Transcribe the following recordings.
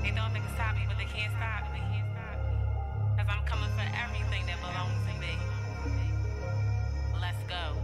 They thought they could stop me, but they can't stop me. Cause I'm coming for everything that belongs to me. Let's go.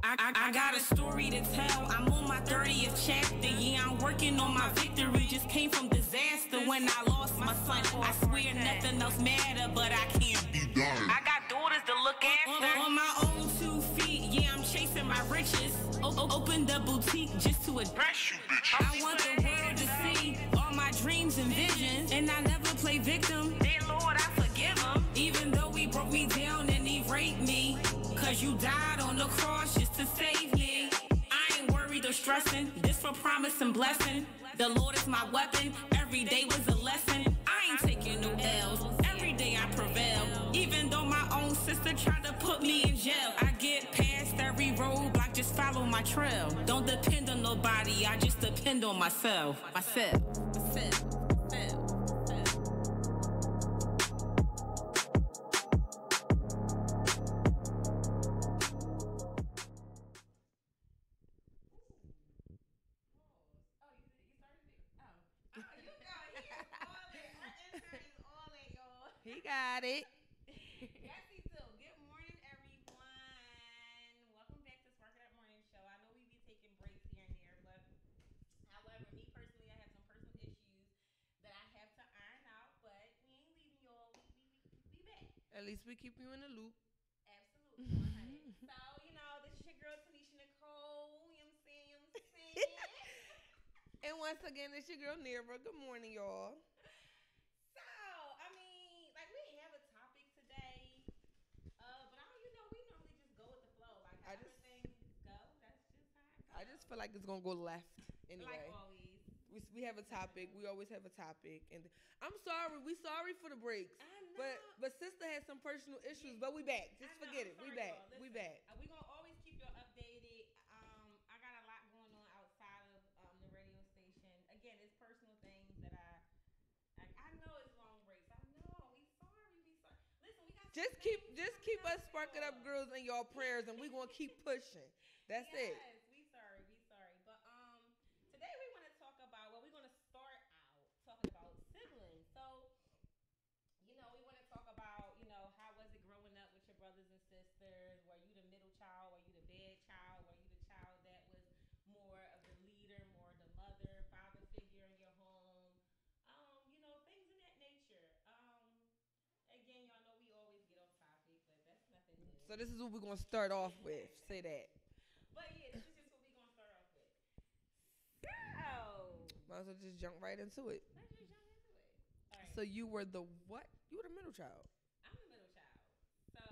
I got a story to tell. I'm on my 30th chapter. Yeah, I'm working on my victory. Just came from disaster when I lost my son. I swear nothing else matter, but I can't be done. I got daughters to look after. On my own 2 feet, yeah, I'm chasing my riches. Opened a boutique just to impress you, bitch. I want the world to see all my dreams and visions, and I never play victim. Dear Lord, I forgive him. Even though he broke me down and he raped me, cause you died on the cross just to save me. I ain't worried or stressing, this for promise and blessing. The Lord is my weapon, every day was a lesson. I ain't taking no L's, every day I prevail. Even though my own sister tried to put me in jail, I get past every roadblock, just follow my trail. Don't depend on nobody, I just depend on myself. He got it. Yes, he do. Good morning, everyone. Welcome back to Spark It Up Morning Show. I know we be taking breaks here and there, but however, me personally, I have some personal issues that I have to iron out, but we ain't leaving y'all. We back. At least we keep you in the loop. Absolutely. 100. So, this is your girl, Tanisha Nicole. You know what I'm saying? And once again, it's your girl, Nira. Good morning, y'all. We have a topic today, but we normally just go with the flow. Like, how everything go, that's just how it goes. I just feel like it's going to go left anyway. Like always. We have a topic. We always have a topic. And I'm sorry. We sorry for the breaks. I know. But sister had some personal issues, but we back. Just forget it. We back. Listen, we back. We're going to always keep you updated. I got a lot going on outside of the radio station. Again, it's personal things that I know it's long breaks. I know. We sorry. Listen, we got just keep us sparking up girls in your prayers, and we gonna keep pushing. That's it. Yes, we sorry. But today we want to talk about. Well, we're gonna start out talking about siblings. So, we want to talk about how was it growing up with your brothers and sisters? Were you the middle child? Were you the bad child? Were you the child that was more of the leader, more the mother, father figure in your home? Things in that nature. Again, y'all know we always get off topic, but that's nothing new. So this is what we're going to start off with. Say that. But yeah, this is just what we're going to start off with. So. Might as well just jump right into it. Let's just jump into it. All right. So you were the what? You were the middle child. I'm the middle child. So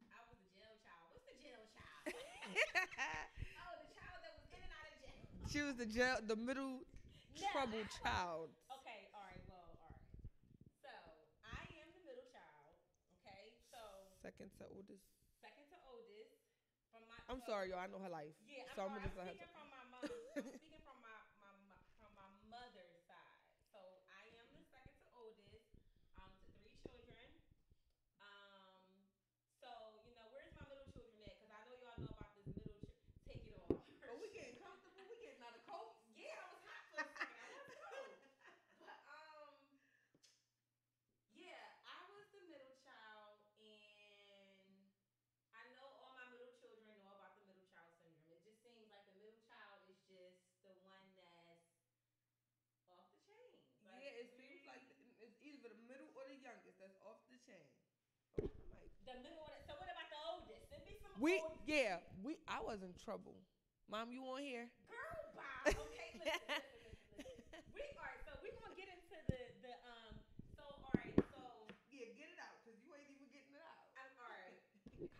I was the jail child. What's the jail child? Oh, the child that was in and out of jail. She was the middle trouble child. Okay, all right. So I am the middle child. Okay, so second to oldest. I'm sorry, y'all. I know her life. Yeah, so I'm speaking from my mom. I'm speaking from my mother's side. So I am the second to oldest. To 3 children. So where's my middle children at? Because I know y'all know about this middle. Take it off. Oh, we getting comfortable. We getting out of coat. Yeah, I was hot for a second. I was cold. But yeah, I was the middle child, and I know all my middle children know about the middle child syndrome. It just seems like the middle child is just the one that's off the chain. Like, yeah, it seems like it's either the middle or the youngest that's off the chain. The middle or so what about the oldest? There be some oldest. I was in trouble. Mom, you on here? Girl, bye. Okay, listen. So we're gonna get into the. All right. So yeah, get it out because you ain't even getting it out. All right.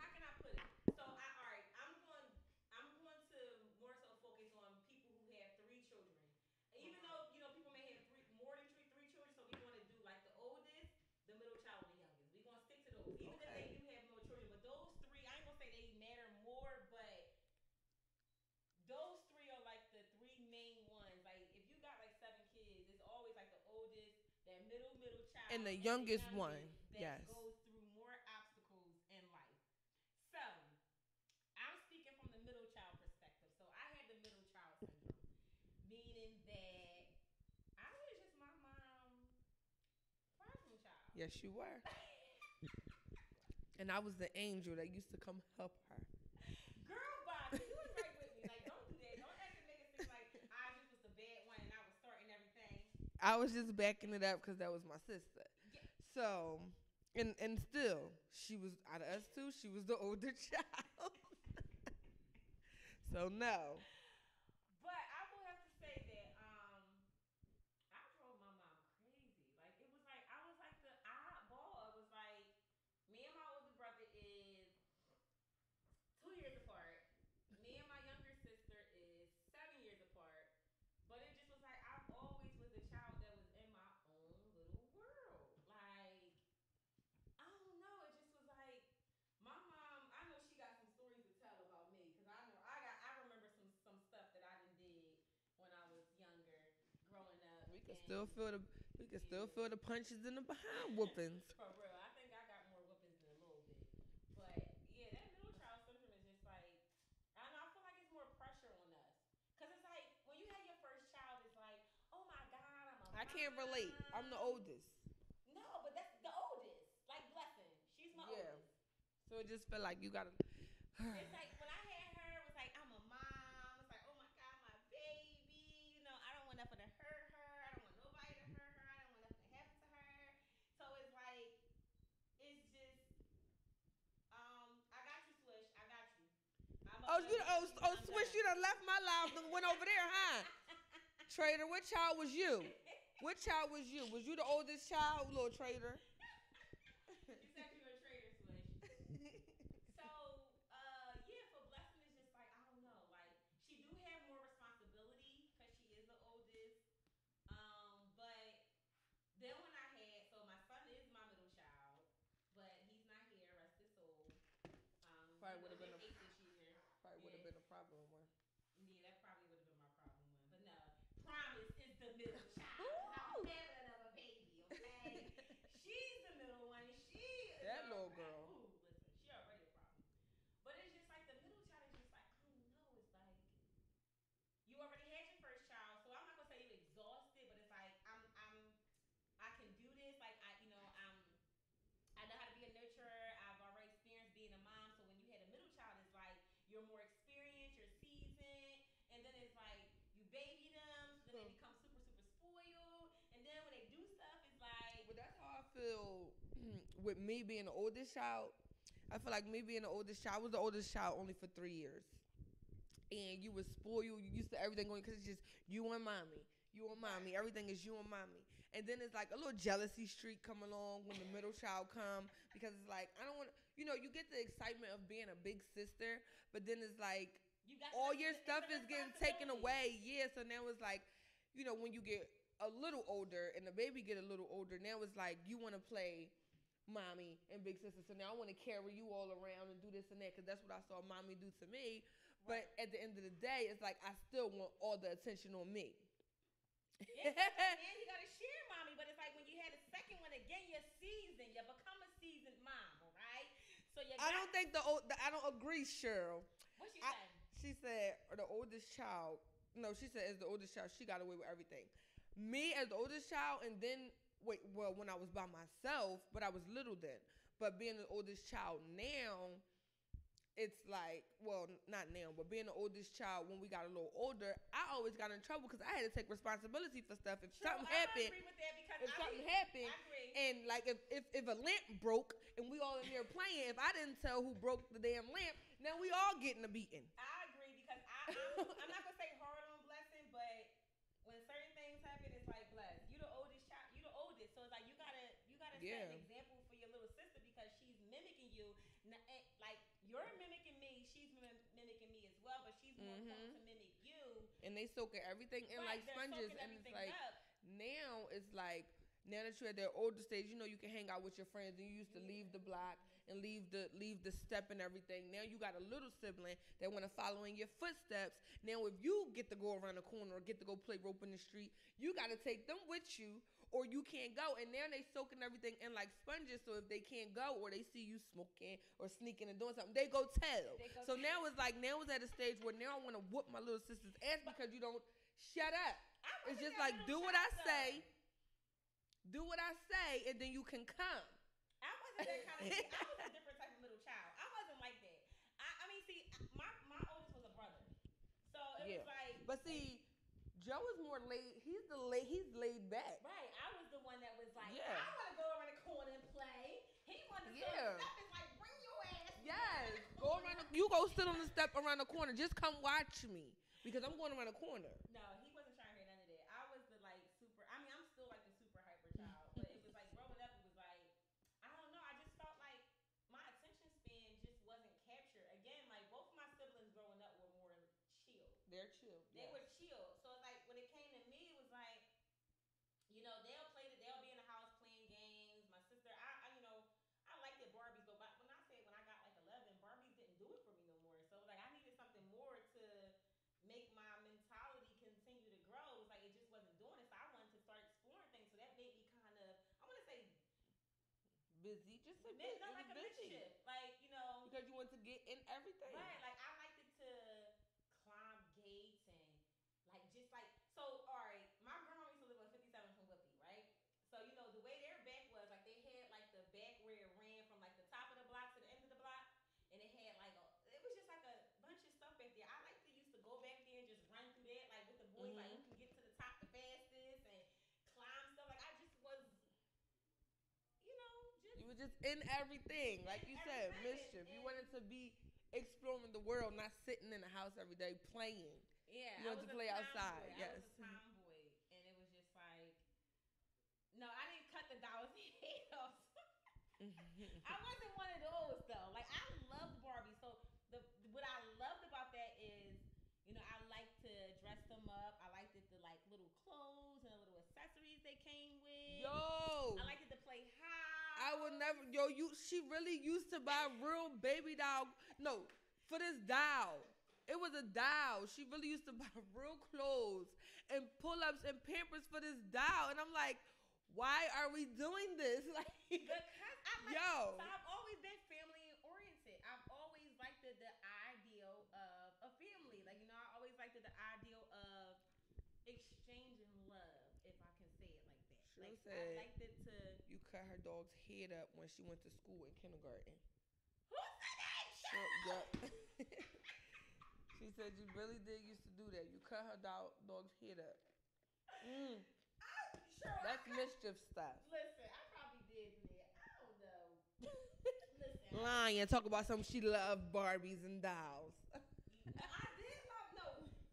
How can I put it? So all right. I'm going to more so focus on people who have 3 children. Even though people may have more than three children, so we want to do like the oldest, the middle child, and the youngest. We're gonna stick to those, even if they do have more children. But those 3, I ain't gonna say they matter more, but those 3 are like the 3 main ones. Like if you got like 7 kids, it's always like the oldest, that middle child, and the youngest one that goes through more obstacles in life. So I'm speaking from the middle child perspective. So I had the middle child syndrome, meaning that I Yes, you were. And I was the angel that used to come help her. Girl, Bobby, you was right with me. Like, don't do that. Don't let it make it seem like I just was the bad one and I was starting everything. I was just backing it up because that was my sister. Yeah. So, and still, she was out of us two. She was the older child. So no. But I will have to say that I drove my mom crazy. Like it was like I was like the oddball. It was like me and my older brother is 2 years apart. Me and my younger sister is 7 years apart. But it just was like I always was the child that was in my own little world. Like I don't know. It just was like my mom. I know she got some stories to tell about me because I know I remember some stuff that I done did when I was younger, growing up. We can And still feel the still yeah. feel the punches in the behind whoopings. For real, I think I got more whoopings than a little bit. But yeah, that middle child syndrome is just like I don't know. I feel like it's more pressure on us because it's like when you have your first child, it's like, oh my god, I'm a I mom. can't relate. I'm the oldest. No, but that's the oldest. Like Blessing, she's my Yeah. oldest. So it just felt like you gotta. It's like when I had her, it was like I'm a mom. It's like oh my god, my baby. You know, I don't want nothing to hurt her. I don't want nobody to hurt her. I don't want nothing to happen to her. So it's like it's just I got you, Swish. I got you. I'm a, Oh, let me finish and I'm Swish, done. you done left my life and went over there, huh? Trader, what child was you? What child was you? Was you the oldest child, little trader? You said you were a traitor, Swish. So, yeah, for Blessing it's just like I don't know, like she do have more responsibility because she is the oldest. But then when I had, so my son is my middle child, but he's not here, rest his soul. Probably He would will have been hit a 8 this year. probably would have Yeah. been a problem one. Yeah, that probably would have been my problem one. But no, Promise is the middle child. 'Cause I'm having another baby, okay? She's the middle one. She is That little already, girl. ooh, listen, she already a problem. But it's just like the middle child is just like, I don't know. It's like you already had your first child, so I'm not gonna say you're exhausted, but it's like I can do this. Like I know how to be a nurturer. I've already experienced being a mom. So when you had a middle child, it's like you're more experienced, you're seasoned, and then it's like you baby them, so then they become super super spoiled, and then when they do stuff, it's like. But that's how I feel with me being the oldest child. I feel like me being the oldest child, I was the oldest child only for 3 years. And you was spoiled, you used to everything going, because it's just you and mommy. You and mommy. Everything is you and mommy. And then it's like a little jealousy streak come along when the middle child come, because it's like, I don't want, you get the excitement of being a big sister, but then it's like, all your stuff is getting taken away. Yeah, so now it's like, when you get a little older and the baby get a little older, now it's like you want to play mommy and big sister. So now I want to carry you all around and do this and that, because that's what I saw mommy do to me. But at the end of the day, it's like I still want all the attention on me. Yeah, and you gotta share mommy, but it's like when you had a second one again, you're seasoned. You become a seasoned mom, all right? So you. I don't think I don't agree, Cheryl. What she say? She said the oldest child. No, she said as the oldest child, she got away with everything. Me as the oldest child, and then when I was by myself, but I was little then. But being the oldest child now, it's like, well, not now, but being the oldest child when we got a little older, I always got in trouble because I had to take responsibility for stuff. If something happened, I agree with that because if something happened, I agree. and like if a lamp broke and we all in there playing, if I didn't tell who broke the damn lamp, now we all getting a beating. I agree because I'm not gonna say hard on Blessing, but when certain things happen, it's like Bless, you the oldest child, you the oldest, so it's like you gotta set an example for your little sister because she's mimicking you. Like you're mimicking me, she's mimicking me as well, but she's more prone to mimic you. And they soaking everything in like sponges, and it's like now it's like. Now that you're at their older stage, you can hang out with your friends, and you used to leave the block and leave the step and everything. Now you got a little sibling that want to follow in your footsteps. Now if you get to go around the corner or get to go play rope in the street, you got to take them with you, or you can't go. And now they soaking everything in like sponges. So if they can't go, or they see you smoking or sneaking and doing something, they go tell. So now it's at a stage where now I want to whoop my little sister's ass because you don't shut up. It's just like do what I say. Do what I say, and then you can come. I wasn't that kind of. I was a different type of middle child. I wasn't like that. I mean, see, my oldest was a brother, so it Yeah. was like. But see, Joe is more laid. He's laid back. Right, I was the one that was like, Yeah. I want to go around the corner and play. He wanted to Yeah. step. It's like, bring your ass. Yes. around the Go corner. around. You go sit on the step around the corner. Just come watch me because I'm going around the corner. No, he wasn't trying to hear none of that. I was the like super. I mean, I'm still like the super hyper child, but it was like growing up. It was like I don't know. I just felt like my attention span just wasn't captured. Again, like both of my siblings growing up were more chill. They're chill. They were chill. So like when it came to me, it was like they'll be in the house playing games. My sister, I liked the Barbies, but when I say when I got like 11, Barbies didn't do it for me no more. So like I needed something more to make my mentality continue to grow. It was like it just wasn't doing it. So I wanted to start exploring things. So that made me kind of, I want to say busy. Just a bit, bit. not like a busy. mischief. Like, Because you want to get in everything. Right. Like I liked it to climb gates and like just like so. All right, my grandma used to live on 57 from Whippy, right? So the way their back was, like they had like the back where it ran from like the top of the block to the end of the block, and it had like it was just like a bunch of stuff back there. I like to used to go back there and just run through that, like with the boys, like who can get to the top the fastest and climb stuff. Like I just was, just you were just in everything, like you said, mischief. You wanted to be exploring the world, not sitting in the house every day playing. Yeah, you wanted to play outside. Yes. I was a tomboy, and it was just like, no, I didn't cut the doll's head off. I wasn't one of those though. Like I loved Barbie. So what I loved about that is, I liked to dress them up. I liked it the like little clothes and the little accessories they came with. Yo, I liked it to play house. I would never. Yo, she really used to buy real baby doll. No, for this doll. It was a doll. She really used to buy real clothes and pull-ups and Pampers for this doll. And I'm like, why are we doing this? Like, because yo. So I've always been family oriented. I've always liked the ideal of a family. Like, I always liked the ideal of exchanging love, if I can say it like that. Sure like, said I liked it to. You cut her dog's head up when she went to school in kindergarten. Who said that? Yep. She said you really did used to do that. You cut her dog's head up. That's mischief stuff. Listen, I probably did that. I don't know. Listen. Lying. Talk about something she loved Barbies and dolls. I did love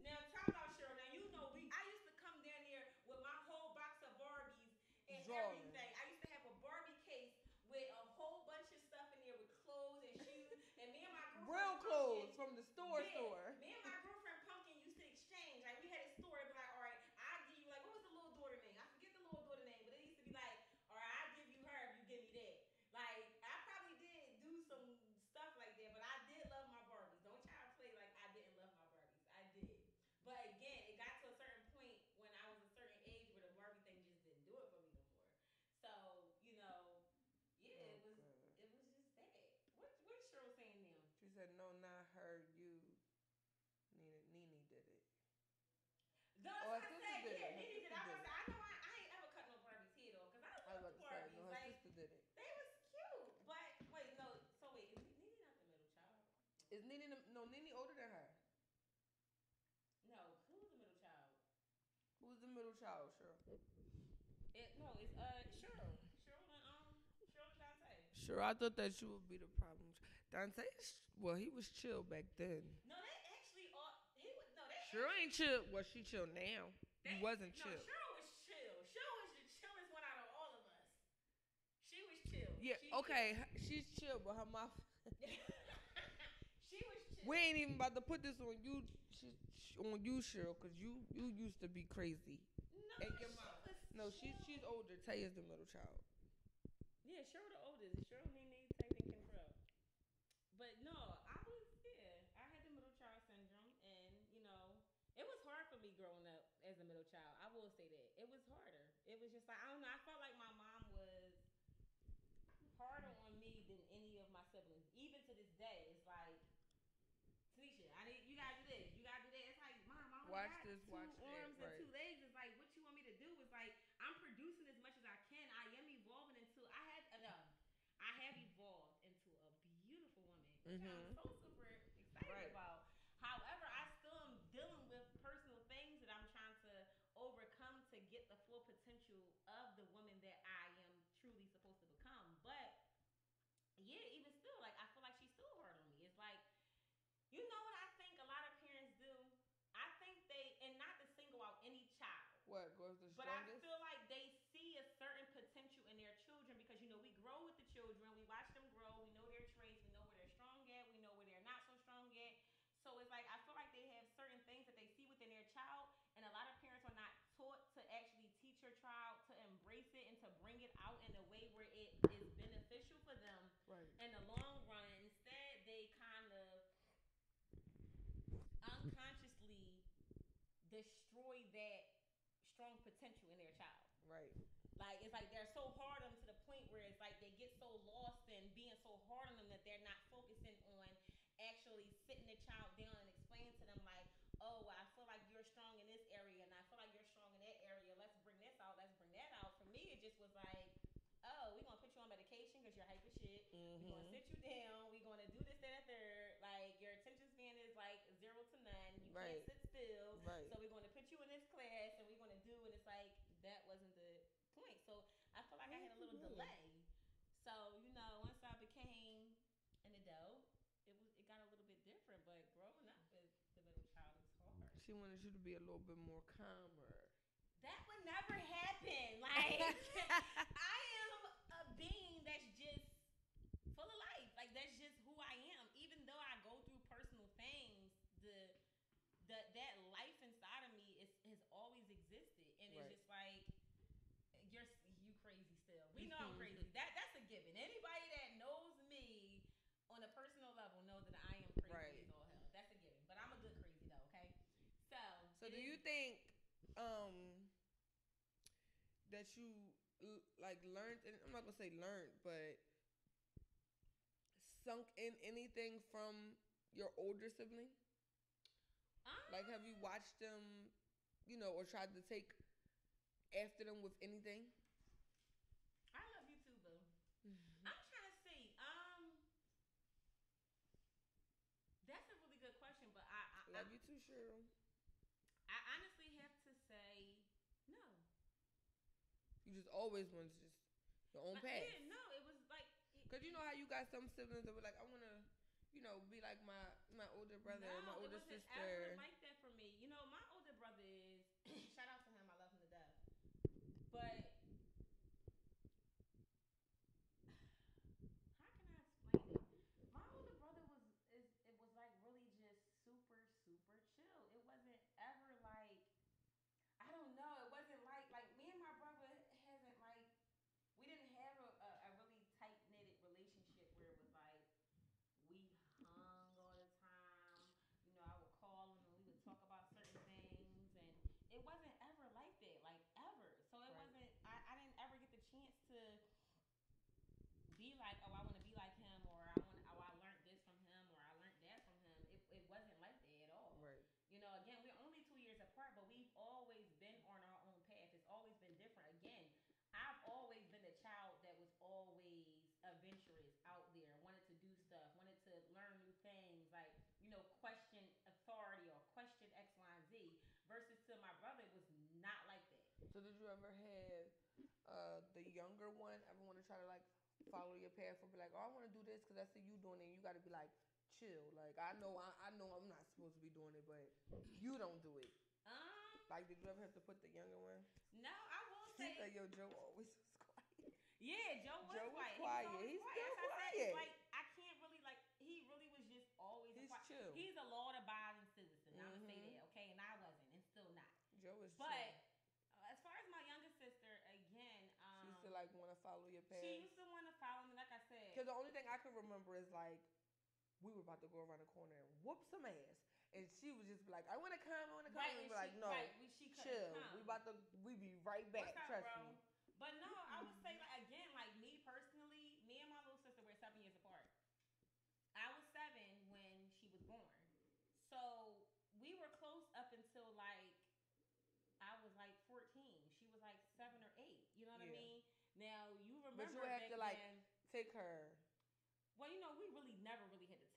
Now talk about Cheryl. Now I used to come down there with my whole box of Barbies and everything. I used to have a Barbie case with a whole bunch of stuff in there with clothes and shoes. And me and my girlfriend Real clothes from the store. Me and my girlfriend Pumpkin used to exchange. Like we had a store, it'd be like, all right, I'll give you like what was the little daughter name? I forget the little daughter name, but it used to be like, all right, I'll give you her if you give me that. Like I probably did do some stuff like that, but I did love my Barbies. Don't try to play like I didn't love my Barbies. I did. But again, it got to a certain point when I was a certain age where the Barbie thing just didn't do it for me no more. So, it was just that. What's Cheryl saying now? She said, no, not her, you. Nene did it. No, that's what I said. Yeah, Nene did it. I know I ain't ever cut no Barbie's head off because I love the Barbies. No, her sister did it. They was cute. But wait, no. So wait, is Nene not the middle child? Is Nene Nene older than her? No, who's the middle child? Who's the middle child, Cheryl? It's Cheryl. Cheryl and Dante. Sure, I thought that she would be the problem. Dante, he was chill back then. No, they actually Cheryl ain't chill. Well, she chill now. He wasn't chill. No, Cheryl was chill. Cheryl was the chillest one out of all of us. She was chill. Yeah, she's chill, but her mouth. She was chill. We ain't even about to put this on you, on you, Cheryl, because you used to be crazy. No, she's older. Tay is the middle child. Yeah, Cheryl the oldest. Cheryl Nene, Tay, and Control. But no, I had the middle child syndrome, and it was hard for me growing up as a middle child. I will say that it was harder. It was just like I don't know. I felt like my mom was harder on me than any of my siblings. Even to this day, it's like, Tanisha, you gotta do this. You gotta do that. It's like, Mom, I only got two arms and 2 legs. It's like, what you want me to do? It's like I'm producing as much as I can. which I'm Mhm. so super excited Right. about. However, I still am dealing with personal things that I'm trying to overcome to get the full potential of the woman that I am truly supposed to become. But yeah, even still, like I feel like she's still hard on me. It's like, you know what I think a lot of parents do? I think they, and not to single out any child, What goes the but I strongest? feel like they see a certain potential in their children because we grow with the children, we watch them grow, we know their traits, we know where they're strong at, we know where they're not so strong at. So it's like I feel like they have certain things that they see within their child, and a lot of parents are not taught to actually teach your child to embrace it and to bring it out in a way where it is beneficial for them Right. in the long run. Instead, they kind of unconsciously destroy that strong potential in their child. Right. Like it's like they're so hard on them to the point where it's like they get so lost in being so hard on them that they're not focusing on actually sitting the child down and explaining to them like, oh, I feel like you're strong in this area and I feel like you're strong in that area. Let's bring this out. Let's bring that out. For me, it just was like, oh, we're gonna put you on medication because you're hyper shit. We're gonna Mhm. sit you down. We're gonna do this, that, and third. Like your attention span is like 0 to 9. You can't Right. sit still. Right. So we're gonna put you in this class and we're gonna do. And it's like that wasn't the point. So I feel like I had a little delay. So once I became an adult, it got a little bit different. But growing up as the middle child is hard. She wanted you to be a little bit more calmer. That would never happen. Like I am a being that's just full of life. Like that's just who I am. Even though I go through personal things, that life inside of me has always existed, and it's Right. just like you crazy still. We know I'm crazy. That's a given. Anybody that knows me on a personal level knows that I am crazy Right. as all hell. That's a given. But I'm a good crazy though. Okay. So. So do you think that you like learned, and I'm not gonna say learned, but sunk in anything from your older sibling? Like, have you watched them, or tried to take after them with anything? I love you too, boo. I'm trying to see. That's a really good question, but Love you too, Cheryl. I honestly have to say no. You just always want to just your own path. Yeah, no, it was like. Cause you know how you got some siblings that were like, I wanna, be like my older brother, or my older it wasn't sister. ever like that for me. My older brother is. Shout out to him. I love him to death. But how can I explain it? My older brother it was like really just super super chill. It wasn't ever like I don't know. It wasn't like me and my brother hasn't like we didn't have a really tight knitted relationship where it was like we hung all the time. I would call him and we would talk about certain things, and it wasn't ever like that, like ever. So it Right. wasn't. I didn't ever get the chance to be like, oh, I want to be like him, or I learned this from him, or I learned that from him. It wasn't like that at all. Right. Again, we're only 2 years apart, but we've always been on our own path. It's always been different. Again, I've always been a child that was always adventurous out there, wanted to do stuff, wanted to learn new things, like, question authority or question X, Y, and Z. Versus to my brother, it was not like that. So did you ever have the younger one ever want to try to like follow your path or be like, oh, I want to do this because I see you doing it, and you got to be like, chill. Like I know I'm not supposed to be doing it, but you don't do it. Like, did you ever have to put the younger one? No, I will He say. said, yo, Joe always was quiet. Yeah, Joe was quiet. He's quiet. still That's quiet. Like I can't really like. He really was just always. He's quiet. chill. He's a law-abiding citizen. I'm gonna say Mhm. that, okay? And I wasn't, and still not. Joe is But chill. as far as my younger sister, again, She used to like want to follow your path. she used to want to follow me, like I said. Because the only thing I can remember is like we were about to go around the corner and whoop some ass, and she was just like, "I want to come, I want to come," Right, and be like, "No, she chill. come. We be right back. What's up, Trust bro? me." But no, I would say like again, like me personally, me and my little sister were 7 years apart. I was 7 when she was born, so we were close up until like I was like 14. She was like 7 or 8. You know what I Yeah. mean? Now you remember But you have back to like then. take her. Well, we really never really had to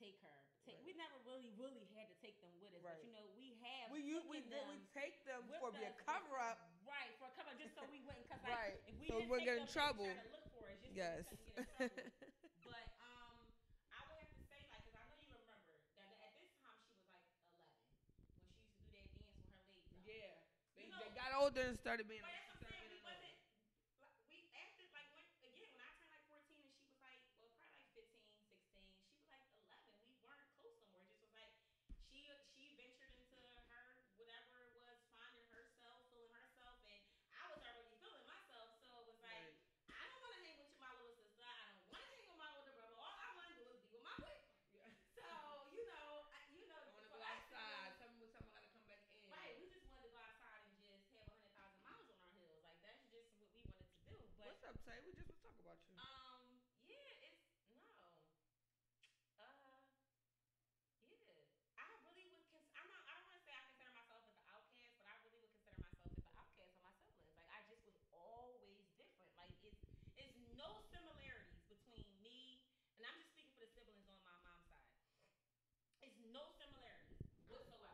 take. Right. We never really had to take them with us, but Right. you know we have We taken did we them take them with for be a us cover up. right for a cover just so we wouldn't cause like Right. if we So we didn't wouldn't take get in them they trouble. try to look for us just Yes. so we couldn't get in trouble. But I would have to say like because I know you remember that at this time she was like 11 when she used to do that dance with her legs up. Yeah. You They know, got older and started being. but that's what I'm started saying. We being wasn't annoying. like we acted like when again when I turned like 14 and she was like well probably like 15, 16. She was like 11. We weren't close no more. It just was like she ventured into her whatever it was, finding herself, feeling herself, and I was already feeling myself. So it was like Right. I don't want to hang with my little sister. I don't want to hang with my older brother. All I want to do is be with my boyfriend. Yeah. So I want to for go us, outside. Tell me what time I gotta come back in. right, we just wanted to go outside and just have 100,000 miles on our heels. Like that's just what we wanted to do. But What's up, Tay? We just was talking about you. yeah, it's no. Yeah. I really would I don't want to say I consider myself as an outcast, but I really would consider myself as an outcast of my siblings. Like I just was always different. Like it's no similarities between me and I'm just speaking for the siblings on my mom's side. It's no similarities whatsoever.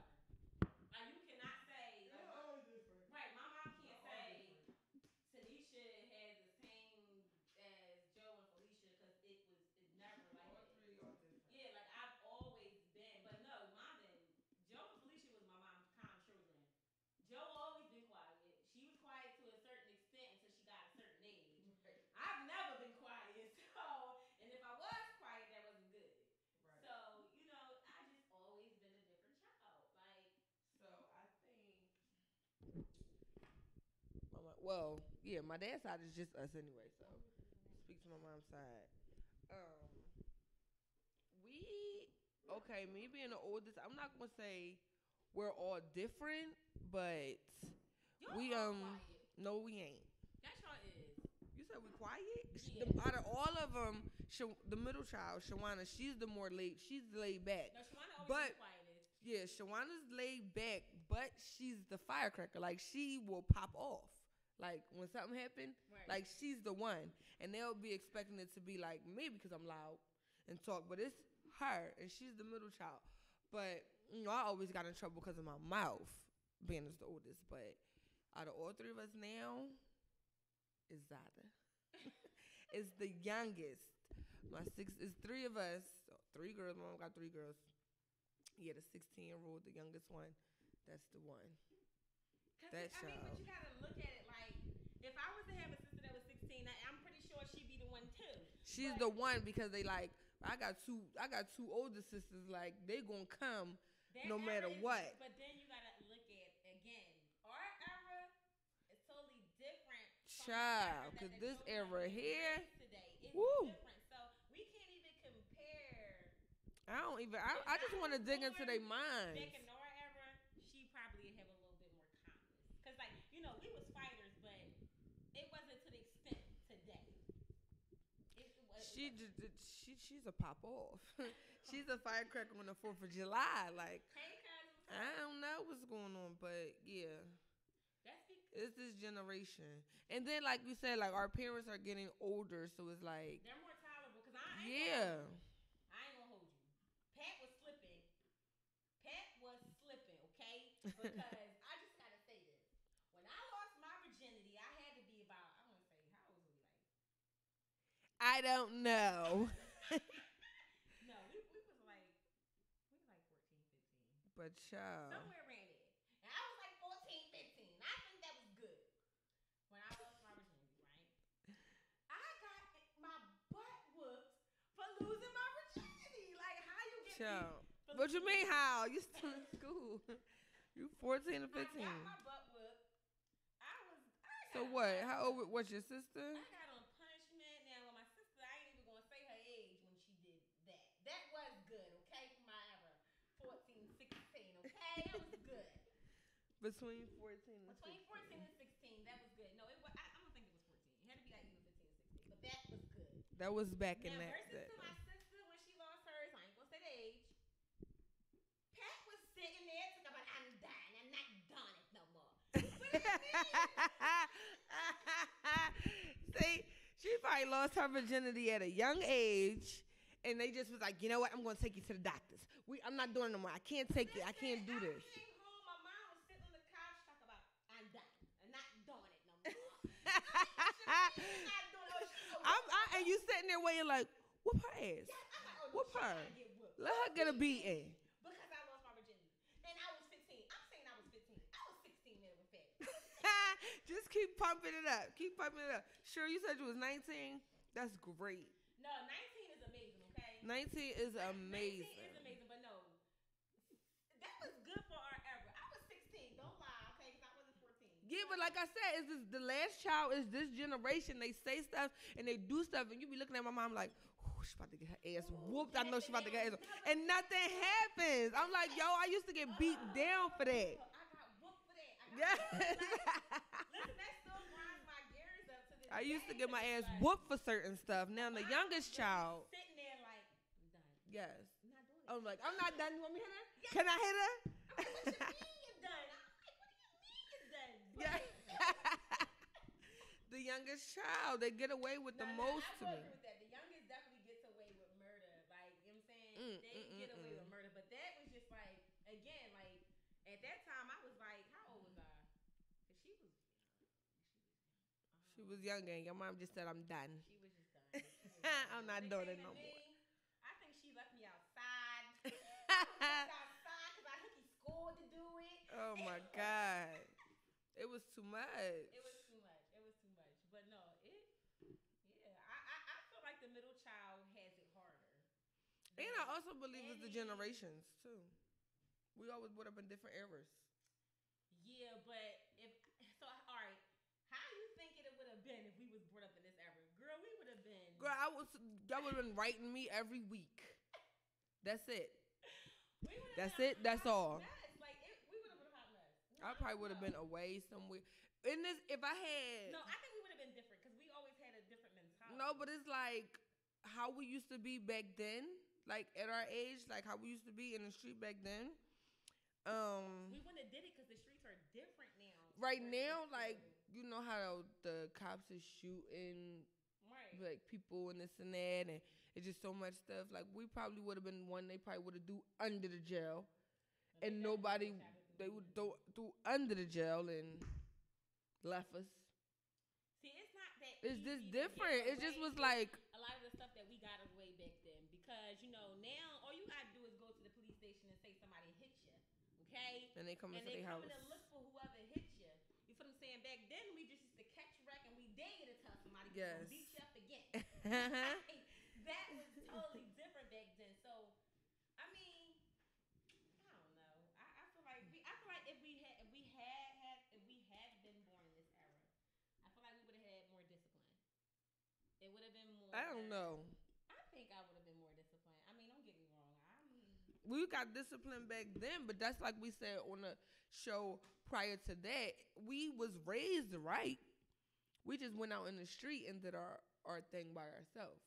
Like you cannot say like all different. right, my mom can't say Tanisha has the same as Joe and Felicia because it never like All that. three are different. Yeah, like I've always been, but no, mom didn't. Joe and Felicia was my mom's calm children. Joe always been quiet. She was quiet to a certain extent until she got a certain age. Right. I've never been quiet, so and if I was quiet, that wasn't good. Right. So I just always been a different child. Like So I think. Well, yeah, my dad's side is just us anyway. So speak to my mom's side. Me being the oldest, I'm not gonna say we're all different, but y'all are quiet. no, we ain't. That y'all is. You said we quiet? Yeah. Out of all of them, the middle child, Shawana, she's the more she's laid back. No, Shawana always But been quietest. yeah, Shawana's laid back, but she's the firecracker. Like she will pop off. Like when something happened, Right. like she's the one, and they'll be expecting it to be like me because I'm loud and talk, but it's her, and she's the middle child. But I always got in trouble because of my mouth, being as the oldest. But out of all three of us now, is Zada. Is the youngest. It's three of us, 3 girls. My mom got 3 girls. Yeah, the 16-year-old, the youngest one. That's the one. But you gotta look at it like, if I was to have a sister that was 16, I'm pretty sure she'd be the one too. She's the one because they like. I got two older sisters. Like they gonna come no matter what. But then you gotta look at again. Our era is totally different. Child, cause this era here, today is woo. different. So we can't even compare. I just want to dig into their minds. Back in our era, she probably have a little bit more calmness. Cause like we was fighters, but it wasn't to the extent today. She's a pop off. She's a firecracker on the 4th of July. Like hey, cousins. I don't know what's going on, but yeah. That's because It's this generation. And then like we said, like our parents are getting older, so it's like they're more tolerable. Cause I ain't gonna hold you. Pat was slipping, okay? Because I just gotta say this. When I lost my virginity, I had to be about, I wanna say, how old was we like? I don't know. No, we was like 14, 15. But child. Somewhere around there. And I was like 14, 15. I think that was good. When I lost my virginity, right? I got my butt whooped for losing my virginity. Like, how you get Child. What you mean how? You still in school. You 14 or 15. I got my butt whooped. So what? How old was your sister? I got on punishment. Now, with my sister, I ain't even going to say her age when she did that. That was good, okay, for my era. 14, 16, okay? That was good. Between 14 and 16. Between 14 and 16, that was good. No, I don't think it was 14. It had to be like either 15 or 16. But that was good. That was back in now, that. Versus to my sister when she lost hers, I ain't going to say the age. Pat was sitting there talking about, I'm done. I'm not done it no more. What do you mean? See, she probably lost her virginity at a young age, And they just was like, you know what? I'm gonna take you to the doctors. I'm not doing it no more. I can't take it. I can't do this. I came home, my mom was sitting on the couch talking about, I'm done. I'm not doing it no more. And you sitting there waiting like, whoop her ass. Yes, I'm like, oh, no, Whoop she her. gotta get whooped. Let her get a beating. Because I lost my virginity. And I was 15. I'm saying I was 15. I was 16 when it was bad. Just keep pumping it up. Keep pumping it up. Sure, you said you was 19. That's great. No, 19 is amazing, okay? 19 is amazing. 19 is amazing, but no. That was good for our era. I was 16. Don't lie, okay? Because I wasn't 14. Yeah, but like I said, it's this, the last child is this generation. They say stuff and they do stuff, and you be looking at my mom like, she's about to get her ass whooped. I know she's about to get her ass whooped. And nothing happens. I'm like, yo, I used to get beat down for that. I got whooped for that. Yeah. Listen, that still grinds my gears up to this I used to day, get my 'cause ass it's like, whooped for certain stuff. Now the youngest child, sitting there like, I'm done. yes. I'm not doing it. I'm like, I'm not done. You want me to hit her? Yes. Can I hit her? I'm like, what you mean you're done? I'm like, what do you mean you're done? Yeah. The youngest child, they get away with the most to I me. agree with that. The youngest definitely gets away with murder. Like, you know what I'm saying? They get away with murder. But that was just like, again, like, at that time, I was like, how old was I? Because she was young. She was younger, and your mom just said, I'm done. She was just done. She was done. I'm not When doing came it no to me, more. I think she left me outside. I was outside because I think he scored to do it. Oh my God. It was too much. It was too much. It was too much. But no, I feel like the middle child has it harder. And I also believe it's the generations, too. We always brought up in different eras. Yeah, but all right. How you think it would have been if we was brought up in this era? Girl, we would have been. Girl, y'all would have been writing me every week. That's it. That's it. That's all. Like we would have been a hot mess. I probably would have been away somewhere. In this, if I had. No, I think we would have been different because we always had a different mentality. No, but it's like how we used to be back then. Like at our age, like how we used to be in the street back then. We wouldn't have did it because the streets are different now. Right now, like you know how the cops is shooting, right? Like people and this and that, and it's just so much stuff. Like we probably would have been one they probably would have do under the jail, and nobody they would throw under the jail and left us. See, it's not that. It's just different. It just was like a lot of the stuff that we got away back then because now all you gotta do is go to the police station and say somebody hit you, okay? And they come into their house. And they come in and look for whoever hit you. You feel what I'm saying? Back then we just used to catch wreck and we dare to tell somebody to beat you up again. That was totally different back then. So, I mean, I don't know. I feel like if we had been born in this era, I feel like we would have had more discipline. It would have been more. I don't know. I think I would have been more disciplined. I mean, don't get me wrong. We got discipline back then, but that's like we said on the show prior to that. We was raised right. We just went out in the street and did our thing by ourselves.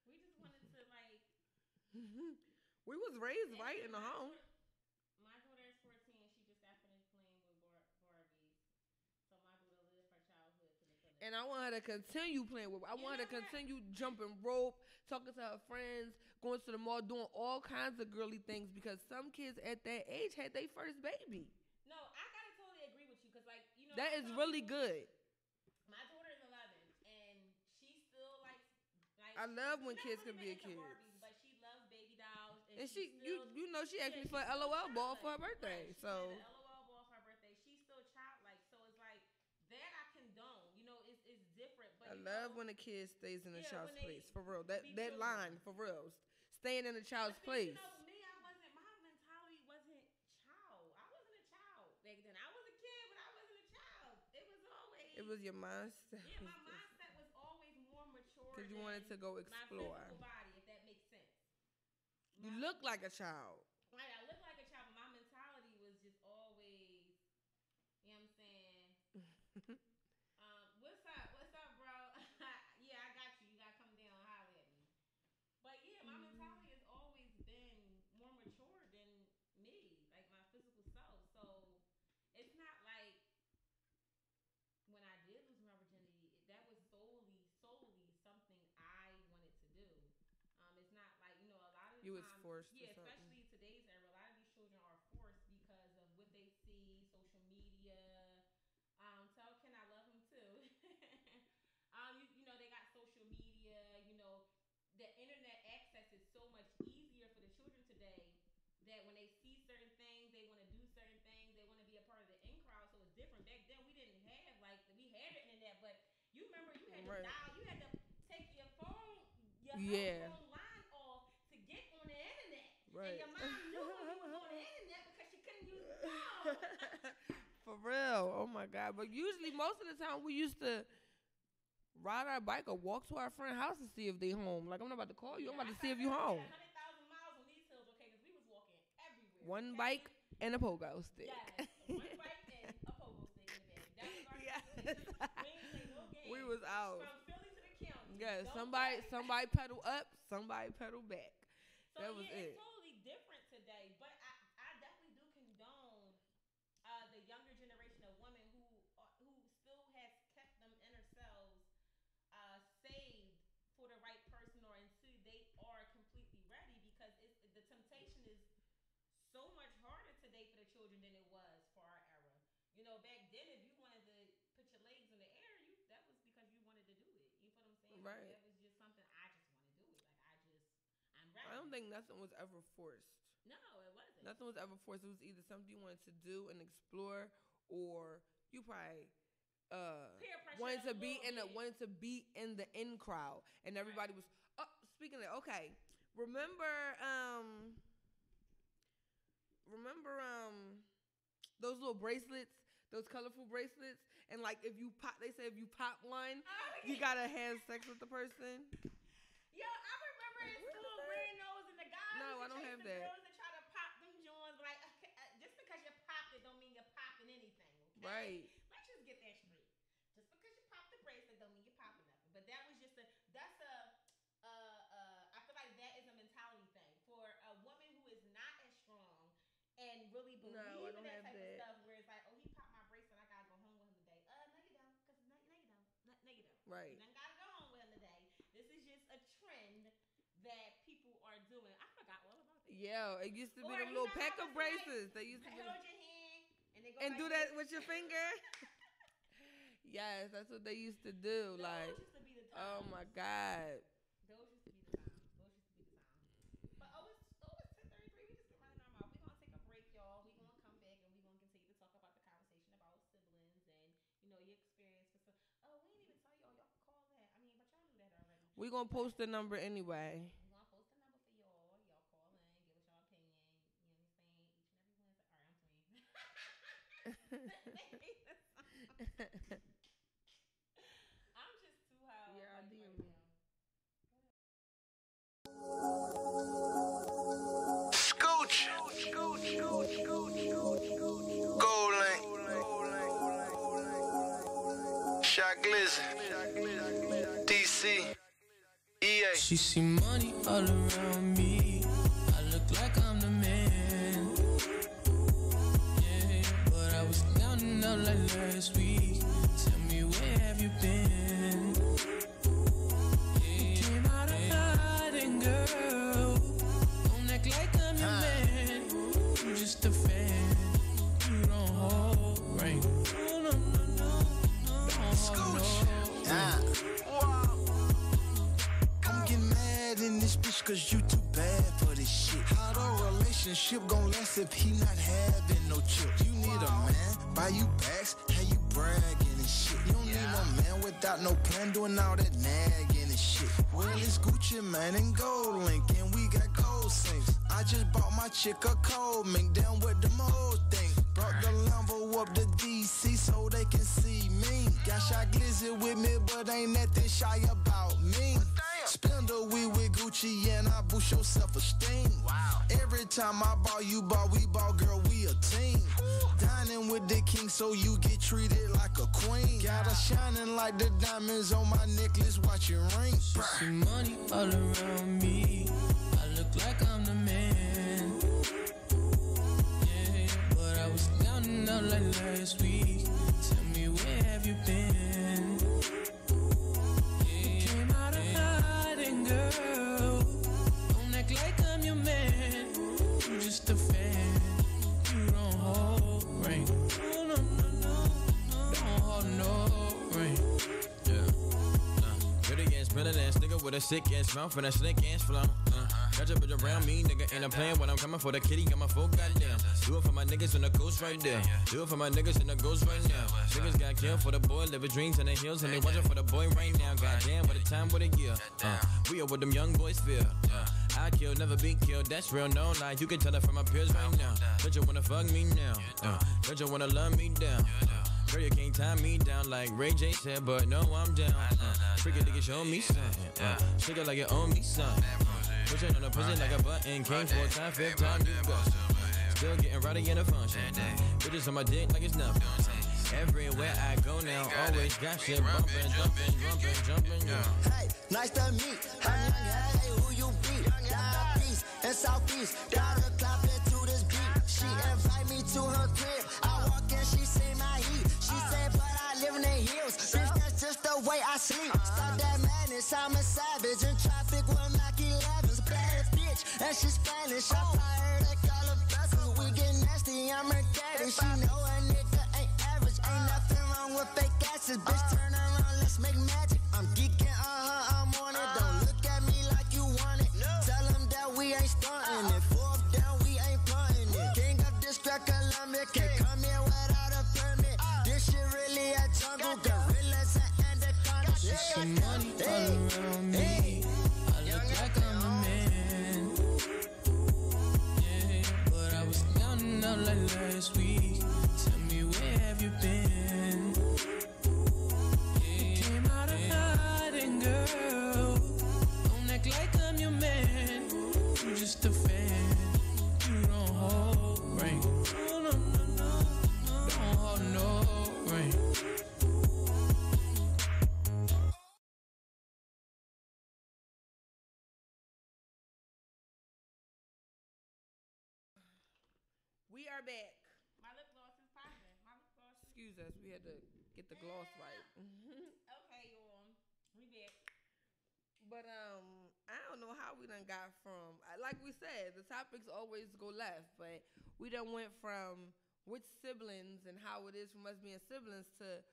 We just wanted to like. We was raised right in the home. My daughter is 14. She just got finished playing with Barbies. So my daughter lived her childhood to the fullest. And I want her to continue playing with. I want her to continue jumping rope, talking to her friends, going to the mall, doing all kinds of girly things because some kids at that age had their first baby. No, I gotta totally agree with you because that is really good. My daughter is 11 and she still likes. I love when kids can be a kid. Barbies, but she loves baby dolls. And she asked me for an LOL ball for her birthday. Right. So. She LOL ball for her birthday. She's still childlike, so it's like that I condone. It's different. But I love when a kid stays in a child's place. For real. That children. line, for real. Staying in a child's place. Me, my mentality wasn't child. I wasn't a child back then. I was a kid, but I wasn't a child. It was always. It was your mindset. Yeah, my mindset was always more mature. Because you wanted to go explore. My physical body, if that makes sense. You look like a child. Right, I look like a child, but my mentality was just always, you know what I'm saying? What's up, bro? Yeah, I got you. You gotta come down and holler at me. But yeah, my mentality has always been more mature than me, like my physical self. So it's not like when I did lose my virginity, that was solely something I wanted to do. It's not like You was forced yeah, or something. especially today's era, a lot of these children are forced because of what they see, social media. Tell Ken I love him too. You know, they got social media. You know, the internet access is so much easier for the children today that when they see certain things, they want to do certain things. They want to be a part of the in crowd. So it's different. Back then, we didn't have we had the internet, but you remember you had to dial. You had to take your phone, your house phone line off to get on the internet. Right. And your mom knew when you was on the internet because she couldn't use the phone. For real. Oh my God. But usually, most of the time, we used to ride our bike or walk to our friend's house to see if they home. Like, I'm not about to call you. I'm about to see if you home. 100,000 miles on these hills, okay? Because we was walking everywhere. One bike and a pogo stick. Yes, one bike and a pogo stick in the bag. That was our we ain't play no games. We was out. From Philly to the county. Yeah, somebody pedal up, somebody pedal back. So that was it's it. totally different today. But I definitely do condone the younger generation of women who still has kept them inner selves saved for the right person or until they are completely ready, because the temptation is so much harder today for the children than it was for our era. You know, back then, if you wanted to put your legs in the air, that was because you wanted to do it. You know what I'm saying? Right. Like, that was just something I just want to do it. Like I'm ready. I don't think nothing was ever forced. No, it wasn't. Nothing was ever forced. It was either something you wanted to do and explore, or you probably wanted to be in the in crowd, and everybody was. Oh, speaking of, okay, remember those little bracelets, those colorful bracelets, and like if you pop, they say if you pop one, you gotta have sex with the person. Yo, I remember in school wearing those, and the guys I don't have that. Girls that try to pop them joints, like just because you popped it don't mean you're popping anything. Okay? Right. Let's just get that straight. Just because you popped the bracelet don't mean you're popping nothing. But that was just I feel like that is a mentality thing for a woman who is not as strong and really believe in that type of stuff. Where it's like, oh, he popped my bracelet, I gotta go home with him today. No, you don't, because no, you don't. Right. You don't gotta go home with him today. This is just a trend that people are doing. I forgot all about that. Yeah, it used to be them little pack of bracelets. They used to hold your hand and they go and do that with your finger. Yes, that's what they used to do. Those like, used to be the oh times. my God. Those used to be the times. But it's 10:33. We just get running our mouth. We're gonna take a break, y'all. We're gonna come back and we're gonna continue to talk about the conversation about siblings and your experience. We didn't even tell y'all. Y'all can call that. I mean, but y'all knew that already. We're gonna post the number anyway. We're gonna post the number for y'all. Y'all call in, give us y'all opinion. You understand? Each and every Wednesday. All right, I'm playing. I'm just too high. Yeah, I right do. now. Scooch. Gold link. Shot Glizzy. DC. EA. She see money all around me. I look like I'm the man. Yeah, but I was counting up like last week. Tell me, where have you been? Yeah, came out of hiding, girl. Don't act like I'm your man. I'm just a fan. You don't hold rank. No. Don't hold no. I'm getting mad in this bitch cause you too bad for this shit. How the relationship gon' last if he not having no chips? You need a man, buy you bags, have you bragging and shit. You don't need no man without no plan, doing all that nagging and shit. Well, it's Gucci, man, and gold link, and we got gold sinks. I just bought my chick a cold mink, down with them whole thing. Brought the Lambo up to DC so they can see me. Got Shot Glizzy with me, but ain't nothing shy about me. Spend a week with Gucci and I boost your self-esteem. Wow. Every time I ball, you ball, we ball, girl, we a team. Dining with the king so you get treated like a queen. Got her shining like the diamonds on my necklace, watch it ring. She see money all around me. I look like I'm the man. Yeah, but I was counting up like last week. Tell me, where have you been? Yeah, came out of hiding, girl. Don't act like I'm your a sick ass mouth and a slick ass flow. Got your bitch around me, nigga, and I'm playing when I'm coming for the kitty. Got my full goddamn. Do it for my niggas in the coast right there. Do it for my niggas in the ghost right now. Niggas got killed for the boy, living dreams in the hills, and they watching for the boy right now. Goddamn, what a time, what a year. We are what them young boys feel. I kill, never be killed, that's real, no lie. You can tell it from my peers right now. Don't you wanna fuck me now? Don't you wanna love me down? Girl, you can't tie me down like Ray J said, but no, I'm down. Freaking nigga, show me something. Shake it like you owe me something. Push it on the pussy like a button. Came 4 times, 5th time you go. Still getting rowdy in the function. Bitches on my dick like it's nothing. Everywhere I go now, always got shit bumping, jumping, yeah. Hey, nice to meet. I'm young, hey, who you be? Down east and southeast. Gotta clap into this beat. She invite me to her crib. I walk in, she say my heat. She said, but I live in the hills. Bitch, that's just the way I sleep. Stop that madness, I'm a savage. In traffic with Mac 11s. Bad bitch, and she Spanish. I fired at call her vessels. We get nasty, I'm her daddy. She know a nigga ain't average. Ain't nothing wrong with fake asses. Bitch, turn around, let's make magic. I'm geeking, I'm on it. Don't look at me like you want it. Tell them that we ain't stunting it. 4th down, we ain't punting it. King of District Columbia, can't come here without a permit. This shit really a jungle. Gorillas and anacondas. Some money all around me. I look like I'm the man. Yeah, but I was counting up like last week. Tell me, where have you been? Yeah, came out of hiding, girl. Don't act like I'm your man. I'm just a fan. You don't hold rank. No. Don't hold no rank. We are back. My lip gloss is popping. My lip gloss. Excuse us, we had to get the gloss right. Okay, y'all. We back. But I don't know how we done got from, like we said, the topics always go left, but we done went from which siblings and how it is from us being siblings to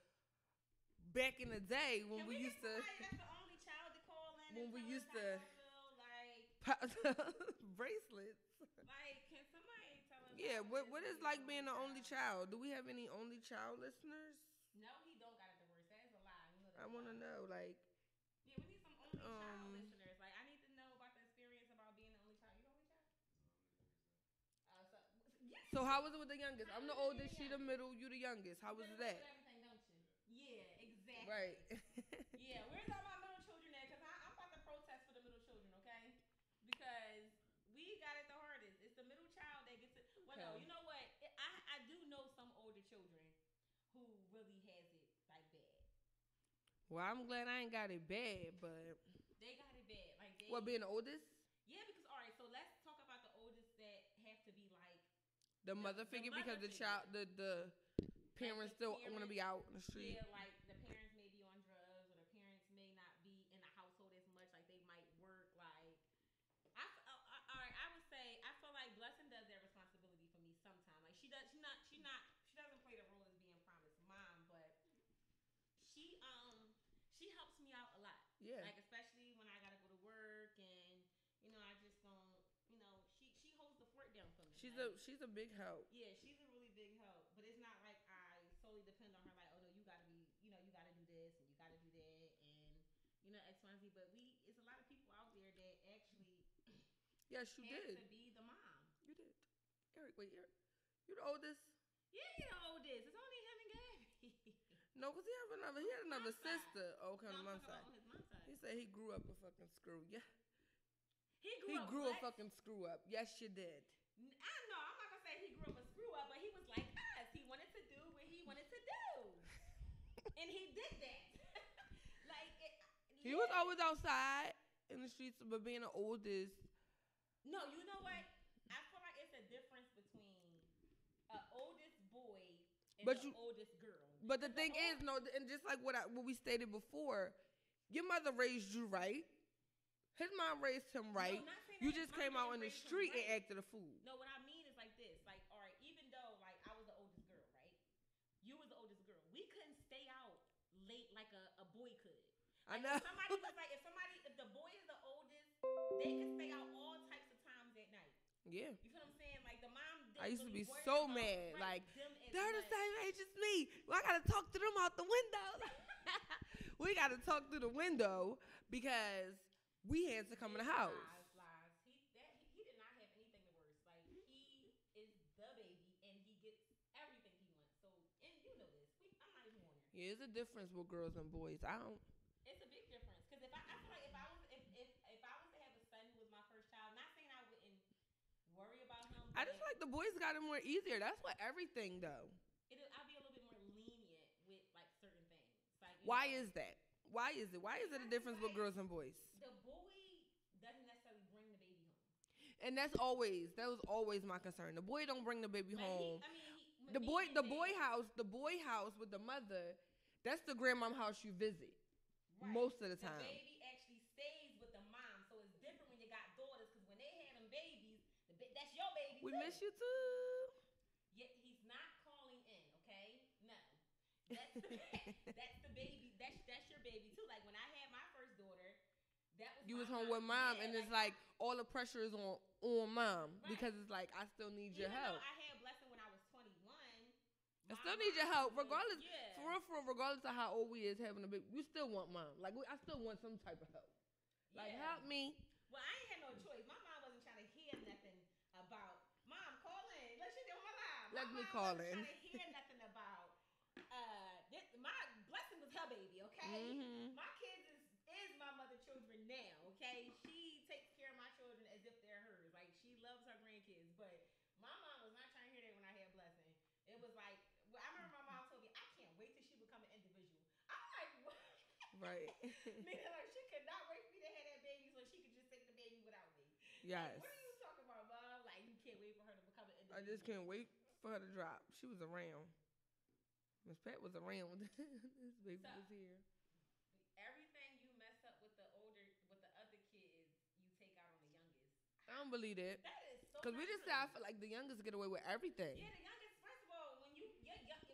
back in the day when we used to. That's the only child to call in. When we used to. to bracelets. Like, can somebody tell us? Yeah, what is like being the only child? Do we have any only child listeners? No, he don't got a divorce. That is a lie. You know that. I want to know, like. Yeah, we need some only child listeners. Like, I need to know about the experience about being the only child. You the only child? Yes. So how was it with the youngest? I'm the oldest, she the middle, you the youngest. How was that? Everything, don't you? Yeah, exactly. Right. Yeah, where's all my middle children at? Because I'm about to protest for the middle children, okay? Because we got it the hardest. It's the middle child that gets it. Well, no, you know what? I do know some older children who really has it like bad. Well, I'm glad I ain't got it bad, but they got it bad. Like they. What, being the oldest? Yeah, because all right. So let's talk about the oldest that have to be like the mother figure, because the child, the parents still want to be out in the street. Yeah, like the parents may be on drugs, or the parents may not be in the household as much. Like they might work. Like all right, I would say I feel like Blessing does that responsibility for me sometimes. Like she does. She doesn't play the role as being promised mom, but she helps me out a lot. Yeah. Like especially when I gotta go to work and I just don't. She holds the fort down for me. She's a big help. Yeah, she's a really big help. But it's not like I solely depend on her. Like, oh no, you gotta be, you gotta do this and you gotta do that and X, Y, and Z. But it's a lot of people out there that actually. Yes, you did. To be the mom. You did. Eric, wait, you the oldest? Yeah, he the oldest. It's only him and Gabby. No, because he had another sister. Oh, okay, on my side. On his mom's side. He said he grew up a fucking screw. Yeah. He He grew a fucking screw up. Yes, you did. I know. I'm not gonna say he grew up a screw up, but he was like us. He wanted to do what he wanted to do, and he did that. He was always outside in the streets, but being the oldest. No, you know what? I feel like it's a difference between an oldest boy and oldest girl. But the thing is, and just like what we stated before, your mother raised you right. His mom raised him right. No, you just came out in the street and acted a fool. No, what I mean is like this. Like, all right, even though like I was the oldest girl, right? You was the oldest girl. We couldn't stay out late like a boy could. Like, I know. If the boy is they could stay out all types of times at night. Yeah. You feel what I'm saying? Like the mom I didn't used to really be worry so about, mad. right, Like, them as they're the much. same age as me. Well, I gotta talk to them out the window. We gotta talk through the window because we had to come in the house. Lies. He did not have anything the worst. Like he is the baby and he gets everything he wants. So and you know this. I'm not even on there. Yeah, there's a difference with girls and boys. I don't. It's a big difference because I feel like if I was to have a son who was my first child, not saying I wouldn't worry about him. I just feel like the boys got it more easier. That's what everything though. I'll be a little bit more lenient with like certain things. Like why is that? Why is it? Why is it a difference with girls and boys? The boy doesn't necessarily bring the baby home. And that was always my concern. The boy don't bring the baby home. The boy house with the mother, that's the grandmom house you visit. Right. Most of the time. The baby actually stays with the mom, so it's different when you got daughters. Because when they had them babies, that's your baby. We too. Miss you too. Yet he's not calling in. Okay, no, that's the baby. That's your baby too. Like when I had my first daughter, that was you was home with mom, and it's like all the pressure is on mom, right, because it's like I still need your help. I had Blessing when I was 21. I still need your help, regardless. Yeah. For real, regardless of how old we is having a baby, we still want mom. Like I still want some type of help. Like help me. Well, I ain't had no choice. My mom wasn't trying to hear nothing about mom call in. Let you do my live. Let me call in. Trying to hear nothing about my Blessing was her baby. Okay, my kids is my mother children now. Okay, she takes care of my children as if they're hers. Like she loves her grandkids, but my mom was not trying to hear that when I had Blessing. It was like. I remember my mom told me, I can't wait till she become an individual. I'm like, what? Right. Meaning, like, she could not wait for me to have that baby so she could just take the baby without me. Yes. Like, what are you talking about, Mom? Like, you can't wait for her to become an individual. I just can't wait for her to drop. She was around. Miss Pat was around when this baby was here. Everything you mess up with the other kids, you take out on the youngest. I don't believe that. That is so. Because we just say I feel like the youngest get away with everything. Yeah, the youngest.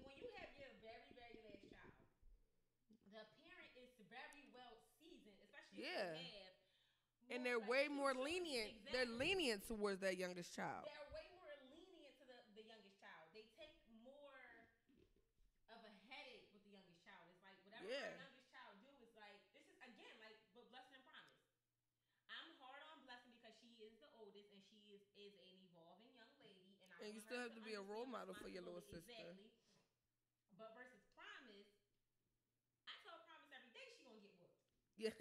When you have your very, very last child, the parent is very well seasoned, especially if you have. And they're way more lenient. Exactly. They're lenient towards that youngest child. They're way more lenient to the youngest child. They take more of a headache with the youngest child. It's like whatever the youngest child do is like this is again like but Blessing and Promise. I'm hard on Blessing because she is the oldest and she is an evolving young lady, and you still have to be a role model for your little sister. Exactly. But versus Promise, I tell Promise every day she gonna get whooped. Yeah.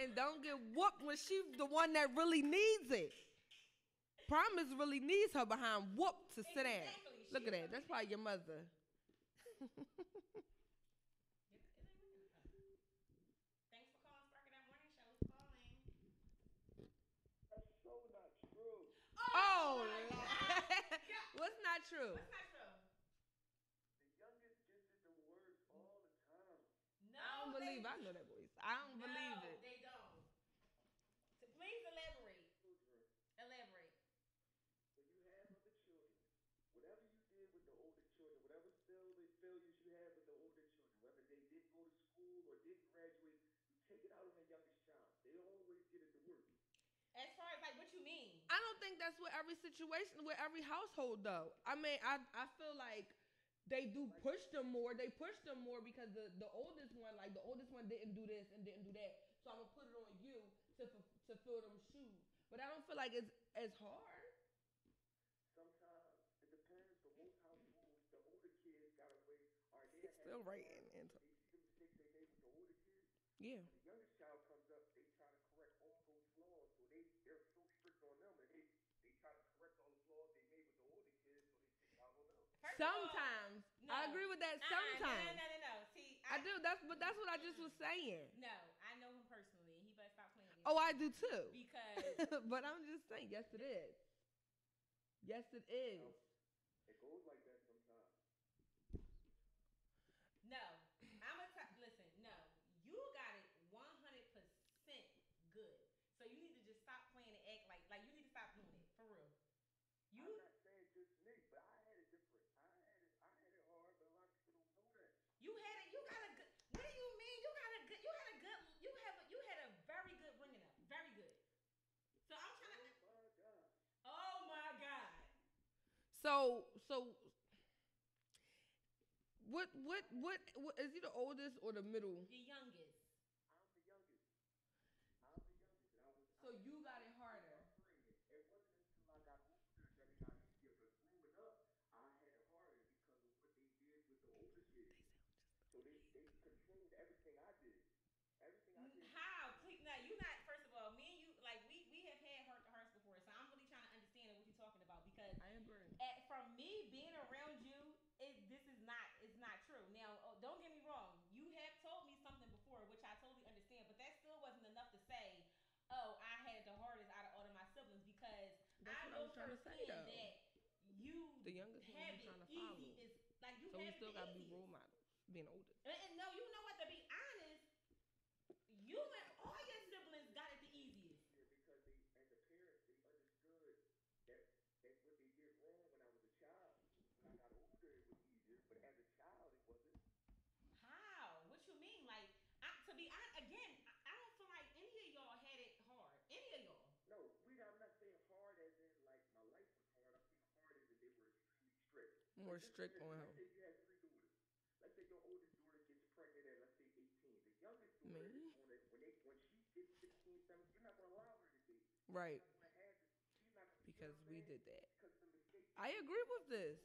And don't get whooped when she's the one that really needs it. Promise really needs her behind whoop to sit down. Look at that. That's probably your mother. Thanks for calling Spark It Up Morning Show. Who's calling? That's so not true. Oh, what's not true? What's not true? The youngest gets it the worst all the time. No, I don't believe I know that voice. I don't believe it. They don't. So please elaborate. Elaborate. When you have other children, whatever you did with the older children, whatever failures you had with the older children, whether they didn't go to school or didn't graduate, you take it out on the youngest child. They always get it the worst. As far as like what you mean? I don't think that's with every situation, with every household though. I mean, I feel like they do push them more. They push them more because the oldest one didn't do this and didn't do that. So I'm gonna put it on you to fill them shoes. But I don't feel like it's as hard. Sometimes it depends, but most households, the older kids got away. He's still writing. They see the mistakes they made with the older kids. Yeah. When the youngest child comes up, they try to correct all those flaws. So they're so strict on them, and they try to correct all the flaws they made with the older kids, so they take it out on them. Sometimes. No. I agree with that. Sometimes. No. See, I do. That's what I just was saying. No, I know him personally. He better stop playing. Oh, I do too. Because. But I'm just saying, yes, it is. Yes, it is. It goes like that sometimes. No, listen. No, you got it 100% good. So you need to just stop playing and act like you need to stop doing it for real. I'm not saying just me, but I had it different. I had it hard, but a lot of people don't know that. You got a good. What do you mean? You had a very good bringing up. Very good. So what is he the oldest or the middle? The youngest. I'm the youngest. I'm the youngest, and I was. So you got it harder. Upbringing. It wasn't until I got older that it got easier. But growing up, I had it harder because of what they did with the older kids. So they controlled everything I did. Everything I did. How? Please, now you not. First of all, me and you, like we have had heart to hearts before, so I'm really trying to understand what you're talking about because I agree. from me being around you, this is not. It's not true. Now, don't get me wrong. You have told me something before, which I totally understand, but that still wasn't enough to say, oh, I had the hardest out of all of my siblings because That's I what I know was trying to say, firsthand though. that you The youngest one have we it trying to easy. follow. Is like you So we have still it gotta be easy. role models, being older. And no, you know what? To be honest, you and all your siblings got it the easiest. Yeah, because they, as a parent, they understood that what they did wrong when I was a child. When I got older, it was easier, but as a child, it wasn't. How? What you mean? Like, to be honest, again, I don't feel like any of y'all had it hard. Any of y'all. No, I'm not saying hard as in like my life was hard. I'm saying hard as in they were extremely strict. More Like, strict on let's him. say you had 3 daughters. Let's say your oldest daughter gets pregnant at, let's say, 18. The youngest daughter Me? is going to, when she gets 16, 17, you're not going to allow her to date. Right. You're not going to have this. She's not going to, Because we did that. Because of the mistakes. I agree with this.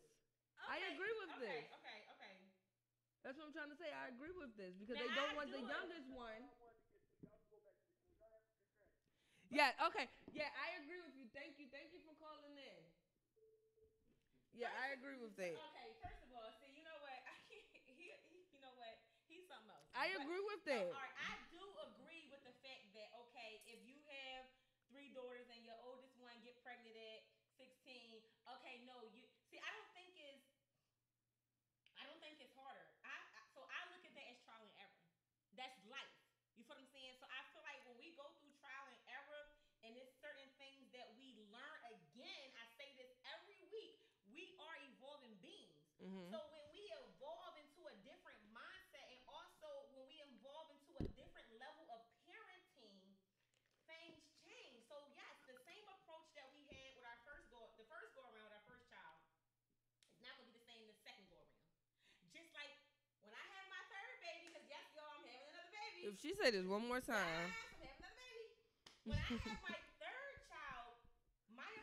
I agree with this. Okay. That's what I'm trying to say. I agree with this because Now, they don't I want do the it. youngest one. Y'all can go back to the school. Y'all have a good day. Yeah. Okay. Yeah, I agree with you. Thank you. Thank you for calling in. Yeah, I agree with that. Okay, first of all, see, you know what? You know what? He's something else. I agree with that. All right, I do agree with the fact that, okay, if you have 3 daughters and your oldest one get pregnant at 16, okay, no, you see, I don't think it's harder. So I look at that as trial and error. That's life. You feel what I'm saying? So I feel like when we go through trial and error and there's certain things that we learn, again, I say this every week, we are evolving beings. Mm-hmm. So when we evolve into a different mindset and also when we evolve into a different level of parenting, things change. So yes, the same approach that we had with our the first go around with our first child is not going to be the same the second go around. Just like when I have my third baby, because yes, y'all, I'm having another baby. If she say this one more time. Yes, I'm having another baby. When I have my third child,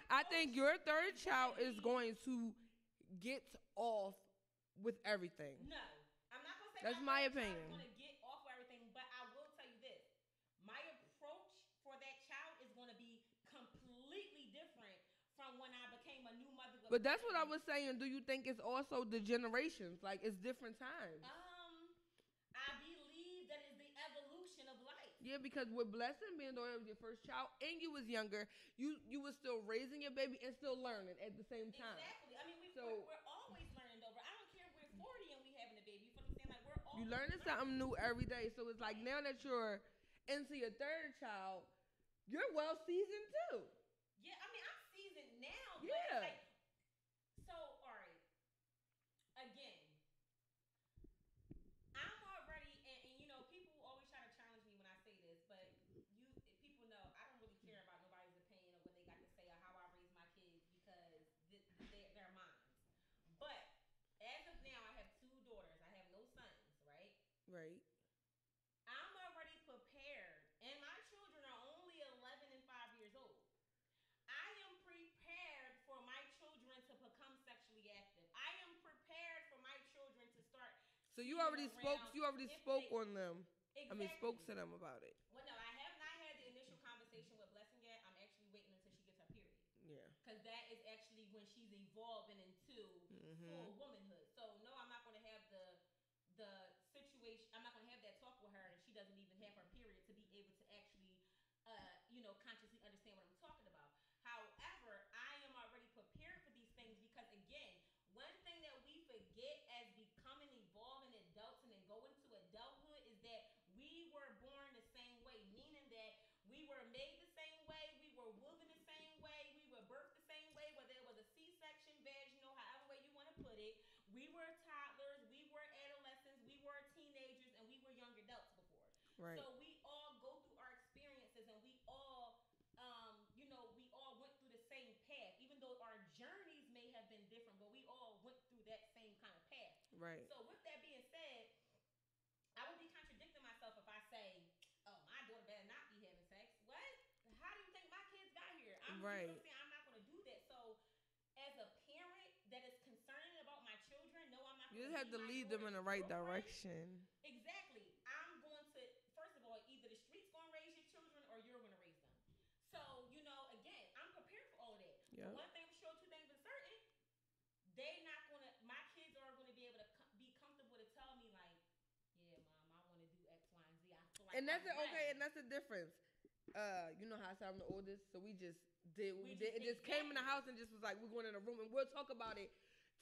I think your third child is going to get off with everything. No, I'm not going to say that's my third child opinion. is going to get off with everything, but I will tell you this. My approach for that child is going to be completely different from when I became a new mother. But that's what I was saying. Do you think it's also the generations? Like, it's different times. I believe that is the evolution of life. Yeah, because with Blessing being daughter of your first child and you was younger, you was still raising your baby and still learning at the same time. Exactly. I mean, we're always learning though. But I don't care if we're 40 and we having a baby. You feel what I'm saying? Like, we're always you learning something new every day. So it's like now that you're into your third child, you're well seasoned too. Yeah, I mean, I'm seasoned now. But yeah. It's like, so, all right. Again, I'm already, and you know, people always try to challenge me when I say this, but people know I don't really care about nobody's opinion of what they got to say or how I raise my kids because they're mine. But as of now, I have 2 daughters. I have no sons, right? Right. I'm already prepared, and my children are only 11 and 5 years old. I am prepared for my children to become sexually active. I am prepared for my children to start. So you already spoke. You already spoke on them. Exactly. I mean, spoke to them about it. Well, no, I have not had the initial conversation with Blessing yet. I'm actually waiting until she gets her period. Yeah. Because that is actually when she's evolving into full womanhood. So no, I'm not going to have the situation. I'm not going to have that talk with her, and she doesn't even have her period to be able to actually, consciously understand what I'm talking about. However, I am already prepared for these things because, again, one thing that we forget as becoming evolving adults and then go into adulthood is that we were born the same way, meaning that we were made the same way, we were woven the same way, we were birthed the same way, whether it was a C-section, vaginal, however way you want to put it. We were toddlers, we were adolescents, we were teenagers, and we were young adults before. Right. So we all go through our experiences and we all we all went through the same path, even though our journeys may have been different, Right. So with that being said, I would be contradicting myself if I say, "Oh, my daughter better not be having sex." What? How do you think my kids got here? You know what Right. I'm saying? I'm not going to do that. So, as a parent that is concerned about my children, no, I'm not You going just to have to lead them in the right direction. Exactly. I'm going to, first of all, either the streets going to raise your children or you're going to raise them. So, again, I'm prepared for all of that. Yep. But one thing for sure, two things for certain, my kids are going to be able to be comfortable to tell me, like, yeah, mom, I want to do X, Y, and Z. I feel like And that's okay, and that's the difference. You know how I said I'm the oldest, so we just did what we did. It just exactly. came in the house and just was like, we're going in a room and we'll talk about it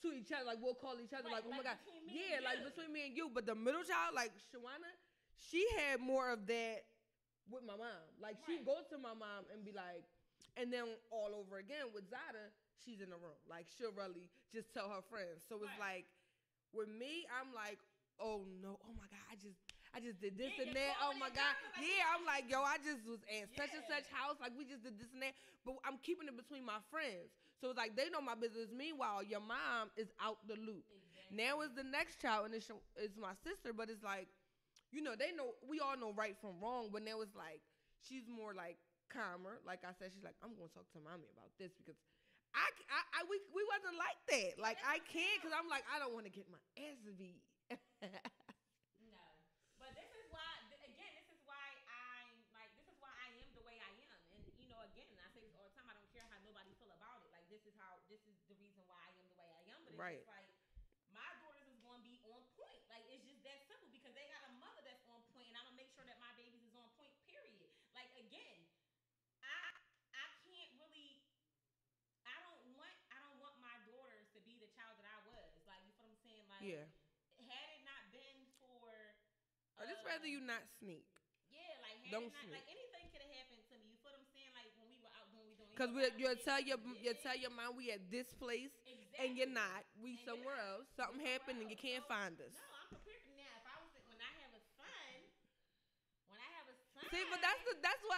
to each other. Like, we'll call each other, Right, like, oh my God. yeah, like between me and you. But the middle child, like Shawana, she had more of that with my mom. Like, she'd go to my mom and be like, and then all over again with Zada, she's in the room. Like, she'll really just tell her friends. So it's like, with me, I'm like, oh no, oh my God, I just did this and that. Oh my God. I'm like, yo, I just was at such and such house. Like, we just did this and that. But I'm keeping it between my friends. So it's like, they know my business. Meanwhile, your mom is out the loop. Exactly. Now it's the next child, and it's my sister. But it's like, they know, we all know right from wrong. But now it's like, she's more like calmer. Like I said, she's like, I'm going to talk to mommy about this because we wasn't like that. Like, I can't, because I'm like, I don't want to get my ass beat. No. But this is why, again, this is why I am the way I am. And, again, I say this all the time, I don't care how nobody feel about it. Like, this is the reason why I am the way I am. But it's just like, my daughters is going to be on point. Like, it's just that simple because they got a mother that's on point, and I'm going to make sure that my babies is on point, period. Like, again, I can't really, I don't want my daughters to be the child that I was. Like, you feel what I'm saying? Like, had it not been for I just rather you not sneak. Yeah, like don't sneak. Like anything could have happened to me. You feel what I'm saying? Like when we were out doing, because you'll tell your mom we at this place, and you're not. We somewhere else. Something happened and you can't find us. No, I'm prepared now. If I was when I have a son. See, but that's why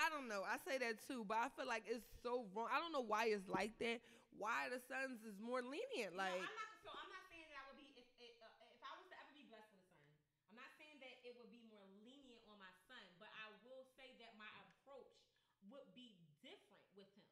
I don't know. I say that too, but I feel like it's so wrong. I don't know why it's like that. Why the sons is more lenient? Like, no, I'm not saying that I would be if I was to ever be blessed with a son. I'm not saying that it would be more lenient on my son, but I will say that my approach would be different with him.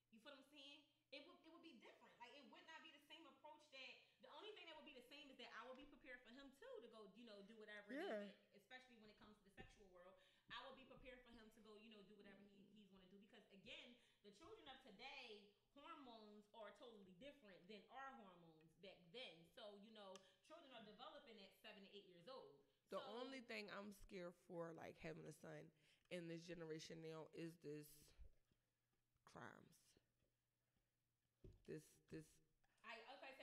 You feel what I'm saying? It would be different. Like, it would not be the same approach. That the only thing that would be the same is that I would be prepared for him too to go, do whatever it is, especially when it comes to the sexual world. I would be prepared for him to go, do whatever he's going to do, because again, the children of today, hormones are totally different than our hormones back then. So, children are developing at 7 to 8 years old. The only thing I'm scared for, like, having a son in this generation now is this crimes. This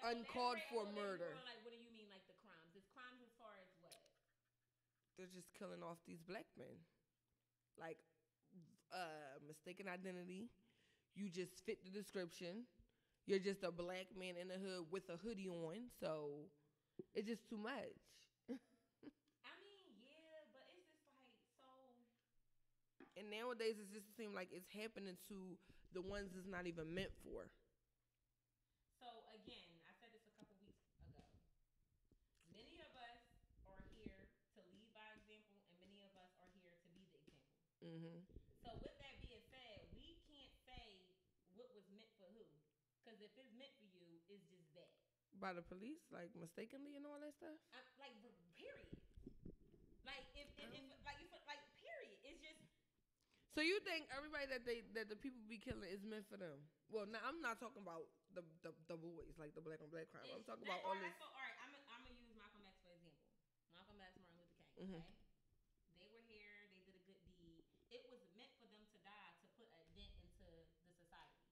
uncalled for murder. Like, what do you mean, like the crimes? It's crimes as far as what? They're just killing off these black men. Like, mistaken identity. You just fit the description. You're just a black man in the hood with a hoodie on. So it's just too much. I mean, yeah, but it's just like so. And nowadays, it just seems like it's happening to the ones it's not even meant for. So again, I said this a couple weeks ago. Many of us are here to lead by example, and many of us are here to be the example. Mm-hmm. So with that being said, we can't say what was meant for who, because if it's meant for you, it's just that. By the police, like mistakenly and all that stuff. Like period. Like if period. It's just. So you think everybody that the people be killing is meant for them? Well, now I'm not talking about the boys, like the black on black crime. I'm talking about all this. All right, I'm gonna use Malcolm X for example. Malcolm X, Martin Luther King. Mm-hmm. Okay, they were here. They did a good deed. It was meant for them to die to put a dent into the society.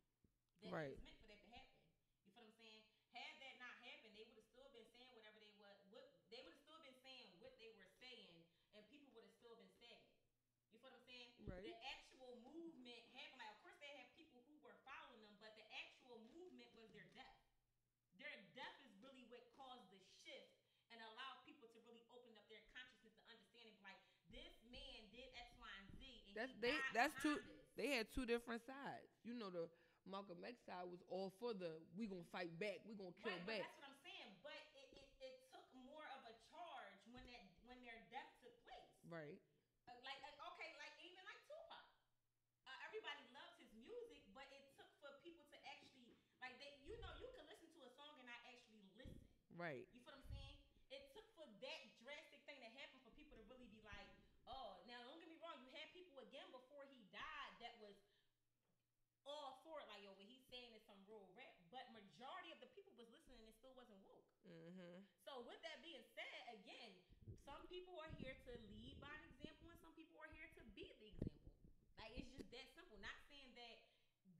That right. It was meant for that to happen. You feel what I'm saying? Had that not happened, they would have still been saying whatever they were. They would have still been saying what they were saying, and people would have still been stagnant. You feel what I'm saying? Right. The actual movement happened. Like, of course, they had people who were following them, but the actual movement was their death. Their death is really what caused the shift and allowed people to really open up their consciousness to understanding. Like, this man did X, Y, and Z, and that's two. They had two different sides. The Malcolm X side was all for we gonna fight back, we gonna kill back. That's what I'm saying. But it Right. Okay, like even like Tupac. Everybody loves his music, but it took for people to actually like you can listen to a song and not actually listen. Right. You feel what I'm saying? It took for that drastic thing to happen for people to really be like, oh, now don't get me wrong, you had people again before he died that was all for it, like yo, what he's saying is some real rap, but majority of the people was listening and it still wasn't woke. Mm-hmm. So with that being said, again, some people are here to lead by an example, and some people are here to be the example. Like it's just that simple. Not saying that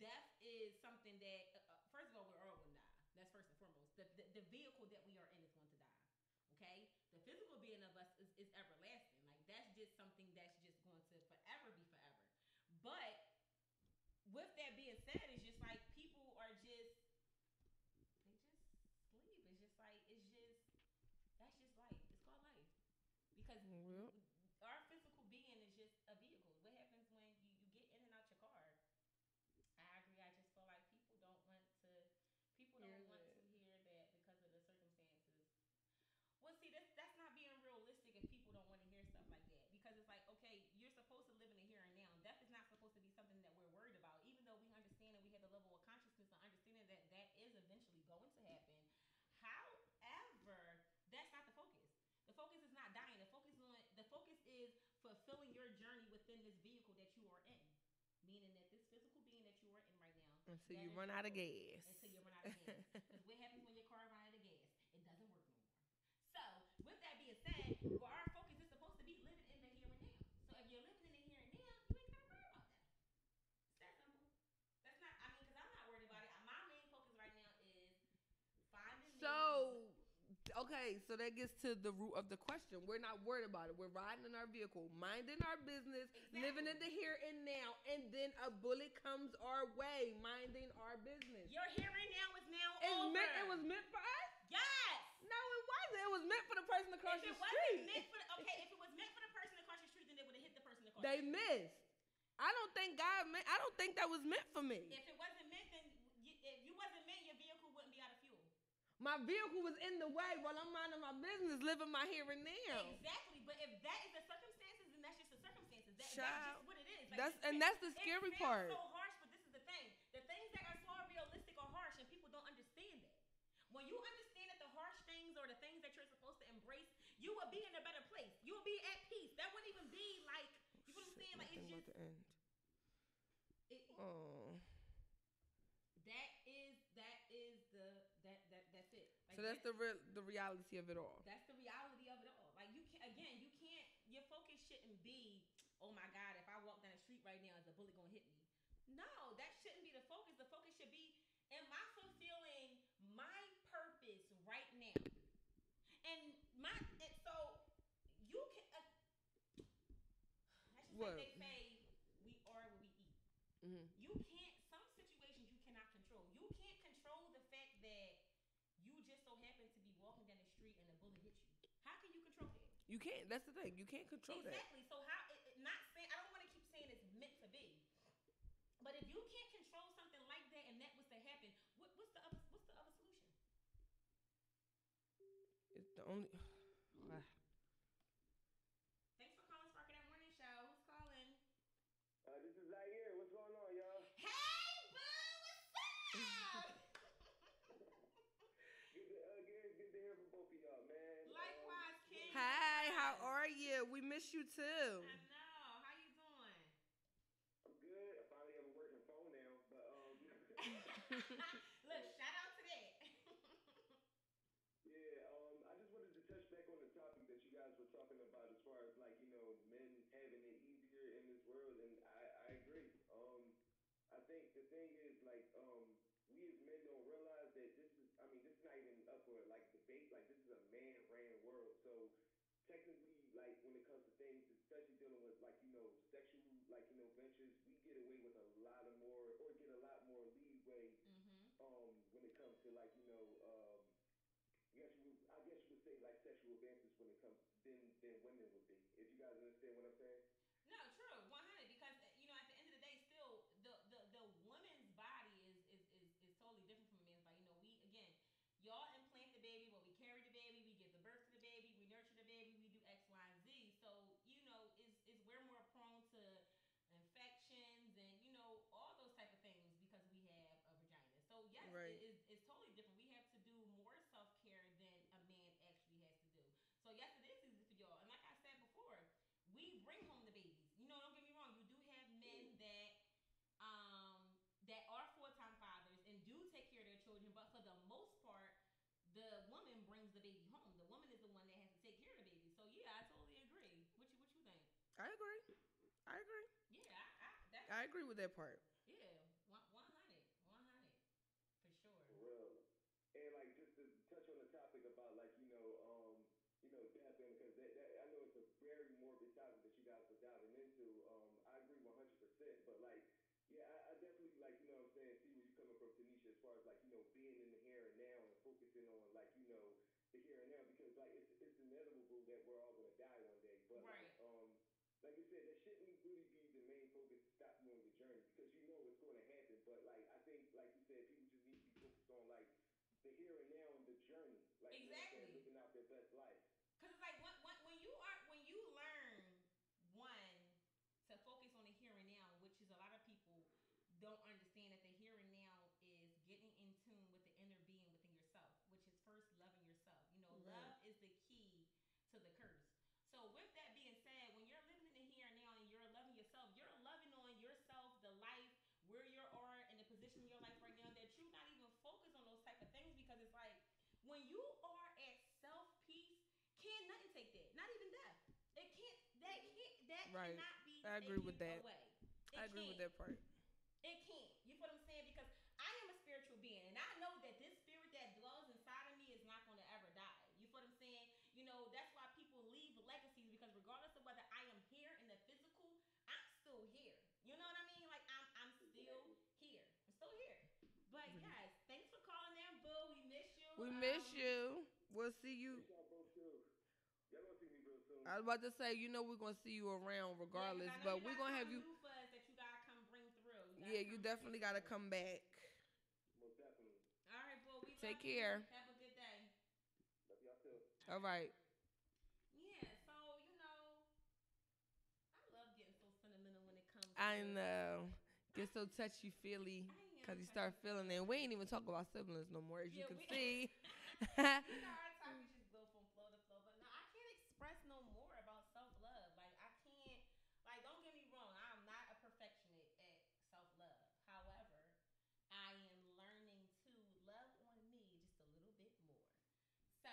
death is something that first of all we're all gonna die. That's first and foremost. The vehicle that we are in is going to die. Okay, the physical being of us is everlasting. Like that's just something that's just going to forever be forever. But with that being said, it's just like people are just they just sleep. It's just like it's just that's just life. It's called life because our physical being is just a vehicle. What happens when you get in and out your car? I agree. I just feel like people don't want to hear that because of the circumstances. Well, see, that's not being realistic if people don't want to hear stuff like that. Because it's like, okay, you're supposed to live in the here and now. Death is not supposed to be something that we're worried about. Even though we understand and we have the level of consciousness and understanding that that is eventually going to happen. However, that's not the focus. The focus is not dying. The focus is fulfilling your journey within this vehicle that you are in. Meaning that this physical being that you are in right now. Until you run out of gas. Until you run out of gas. Because what happens when your car runs out of gas? It doesn't work no more. So, with that being said, well, our focus is supposed to be living in the here and now. So, if you're living in the here and now, you ain't got to worry about that. It's that simple. That's not, I mean, because I'm not worried about it. My main focus right now is finding okay, so that gets to the root of the question. We're not worried about it. We're riding in our vehicle, minding our business, living in the here and now, and then a bullet comes our way, minding our business. Your here and now is now over. It was meant for us? Yes. No, it wasn't. It was meant for the person across the street. If it was meant for the person across the street, then they would have hit the person across the street. They missed. I don't think that was meant for me. If it wasn't meant, then if you wasn't meant, your vehicle wouldn't be out of fuel. My vehicle was in the way while I'm minding my business, living my here and now. Exactly, but if that is the circumstances, then that's just the circumstances. That's just what it is. Like, that's the scary part. It's so harsh, but this is the thing. The things that are so realistic are harsh, and people don't understand that. When you understand that the harsh things are the things that you're supposed to embrace, you will be in a better place. You will be at peace. That wouldn't even be like, you know what I'm saying? Like it's just. That's it. Like, so that's the reality of it all. That's the reality of it all. Like you can't. Your focus shouldn't be, oh my God, if I walk down the street right now, is a bullet gonna hit me? No, that shouldn't be the focus. The focus should be, am I fulfilling my purpose right now? And so you can. That's just like they say, we are what we eat. Mm-hmm. You can't. Some situations you cannot control. You can't control the fact that you just so happen to be walking down the street and a bullet hits you. How can you control that? You can't. That's the thing. You can't control that. Exactly. So how? Not saying. I don't want to keep saying it's meant to be. But if you can't control something like that and that was to happen, what's the other solution? It's the only. Thanks for calling Spark That Morning Show. Who's calling? This is Zaire. What's going on, y'all? Hey, boo! What's up? Good to hear from both of y'all, man. Likewise, King. Hi, how are you? We miss you too. I know. How you doing? I'm good. I finally have a working phone now, but Look, shout out to that. Yeah, I just wanted to touch back on the topic that you guys were talking about as far as like, men having it easier in this world, and I agree. I think the thing is like, we as men don't realize that this is not even up for like debate. Like this is a man-ran world, so technically, like when it comes to things, especially dealing with like sexual ventures, we get away with a lot more leeway. When it comes to like I guess you would say like sexual advances when it comes than women would be. If you guys understand what I'm saying. No, true, 100. Because at the end of the day, still the woman's body is totally different from a man's body. We again, y'all implant the baby, we carry the baby, we give the birth to the baby, we nurture the baby, we do X, Y, and Z. So I agree. Yeah, that's I agree with that part. yeah, 100, 100 for sure. For real. And like just to touch on the topic about like death, and because that I know it's a very morbid topic that you guys were diving into. I agree 100%. But like, yeah, I definitely like what I'm saying. See where you coming from, Tanisha, as far as like being in the here and now and focusing on like the here and now, because like it's inevitable that we're all gonna die one day. But Right. like you said, that shouldn't really be the main focus to stop you on your journey, because you know it's going to happen. But like I think, like you said, people just need to be focused on like the here and now and the journey, like you know what I'm saying, Exactly. living out their best life. Cause it's like when you learn one to focus on the here and now, which is a lot of people don't understand that the here and now is getting in tune with the inner being within yourself, which is first loving yourself. You know, Right. love is the key to the curse. So with that being said, when you're living in the here and now and you're loving yourself, you're loving on yourself, the life, where you are in the position in your life right now, that you're not even focused on those type of things, because it's like when you are at self peace, can't nothing take that. Not even death. It can't. That Right. cannot be I agree taken with that. away. I agree with that part. It can't. You feel what I'm saying? Because I am a spiritual being, and I know that this spirit that dwells inside of me is not going to ever die. You feel what I'm saying? You know, that's why people leave legacies, because regardless of whether I am here in the physical, I'm still here. You know what I mean? Like I'm still here. I'm still here. But guys, thanks for calling in, Boo. We miss you. We miss you. We'll see you. Y'all both too. Y'all gonna see me real soon. I was about to say, we're gonna see you around regardless, Yeah, 'cause I know but we're gonna have you. New fuzz that you gotta come bring through. Yeah, you definitely gotta come back. Most definitely. All right, Boo. We Take love you. care. Have a good day. Love y'all too. All right. Yeah, so I love getting so sentimental when it comes to I know. Get so touchy feely I am because you start feeling it. We ain't even talk about siblings no more, as you Yeah, can we- see. Our topic just go from flow to flow, but no, I can't express no more about self love. Like I can't. Like, don't get me wrong. I'm not a perfectionist at self love. However, I am learning to love on me just a little bit more. So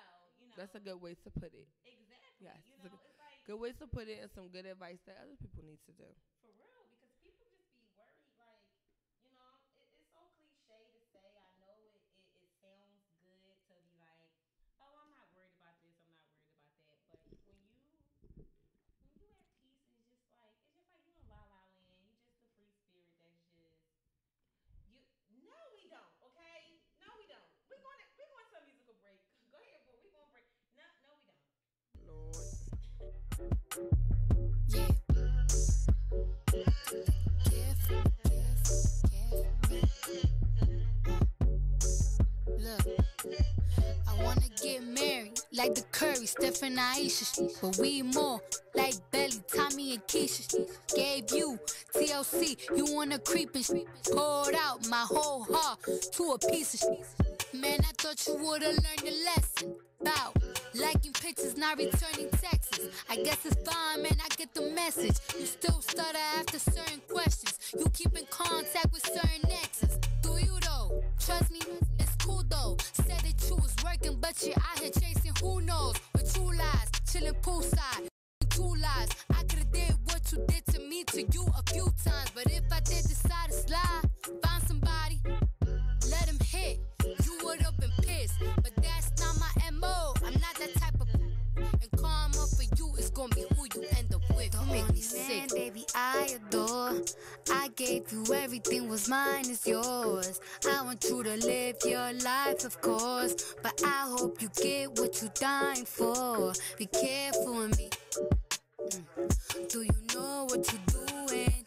That's a good way to put it. Exactly. Yes, You it's know, a it's like good ways to put it, and some good advice that other people need to do. for real, because people just be worried. Like, it's so cliche to say. I know it sounds good to be like, oh, I'm not worried about this. I'm not worried about that. But when you at peace, it's just like you in La La Land. You just the free spirit that's just you. No, we don't. Okay, no, we don't. We're going to a musical break. Go ahead, boy. We're going to break. No, we don't. Lord. Yeah. Look, I wanna get married like the Curry, Steph and Aisha, but we more like Belly, Tommy and Keisha. Gave you TLC, you wanna creep and poured out my whole heart to a piece of shit. Man, I thought you would've learned your lesson about liking pictures, not returning texts. I guess it's fine, man, I get the message. You still stutter after certain questions. You keep in contact with certain exes. Do you though? Trust me, it's cool though. Said that you was working, but you're out here chasing who knows. With 2 lies, chilling poolside. 2 lies, I could've did what you did to me, to you a few times. But if I did decide to slide, find somebody, let him hit. You would've been pissed, but that's not my MO. I'm not that type of. And karma for you is gonna be who you end up with. Don't make me sick. Baby, I adore. I gave you everything, was mine is yours. I want you to live your life, of course, but I hope you get what you dying for. Be careful with me. Do you know what you're doing?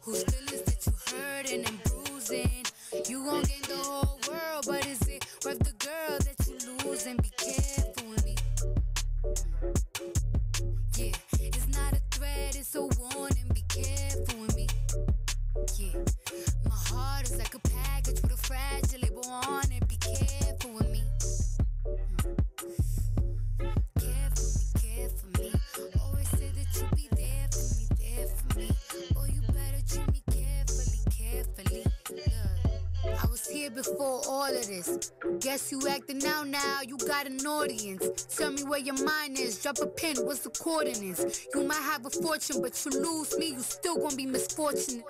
Whose feelings that you hurting and bruising? You gon' gain the whole world, but is it worth the girl that you losing? Be careful with me. Yeah, it's not a threat, it's a warning. Be careful with me. Yeah, my heart is like a package with a fragile label on it. Be careful with me. Care for me. Always say that you be there for me. Oh, you better treat me carefully. Look, I was here before all of this. Guess you acting out now, you got an audience. Tell me where your mind is, drop a pin, what's the coordinates? You might have a fortune, but you lose me, you still gonna be misfortunate.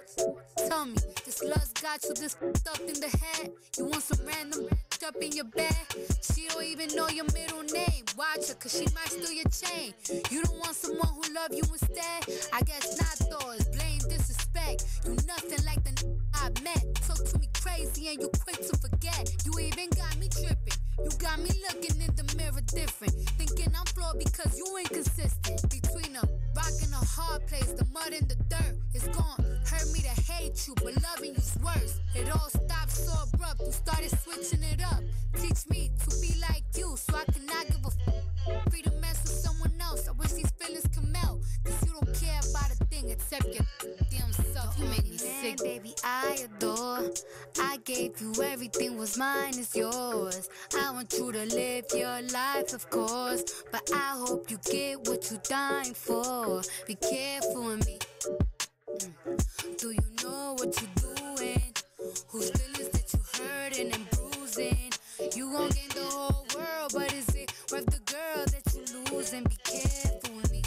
Tell me, this lust got you this up in the head? You want some random up in your bed? She don't even know your middle name. Watch her, cause she might steal your chain. You don't want someone who love you instead? I guess not though, it's blame, disrespect. You nothing like the I met. Talk to me crazy and you quick to forget. You even got me tripping. You got me looking in the mirror different. Thinking I'm flawed because you inconsistent. Between a rock and a hard place, the mud and the dirt. It's gone, hurt me to hate you, but loving you's worse. It all stopped so abrupt, you started switching it up. Teach me to be like you, so I cannot give a free to mess with someone else. I wish these feelings come out, cause you don't care about a thing except your damn self. You make me sick, baby, I adore. I gave you everything, was mine is yours. I want you to live your life, of course, but I hope you get what you're dying for. Be careful with me. Do you know what you're doing? Whose feelings that you hurting and bruising? You gon' gain the whole world, but is it worth the girl that you losing? Be careful with me.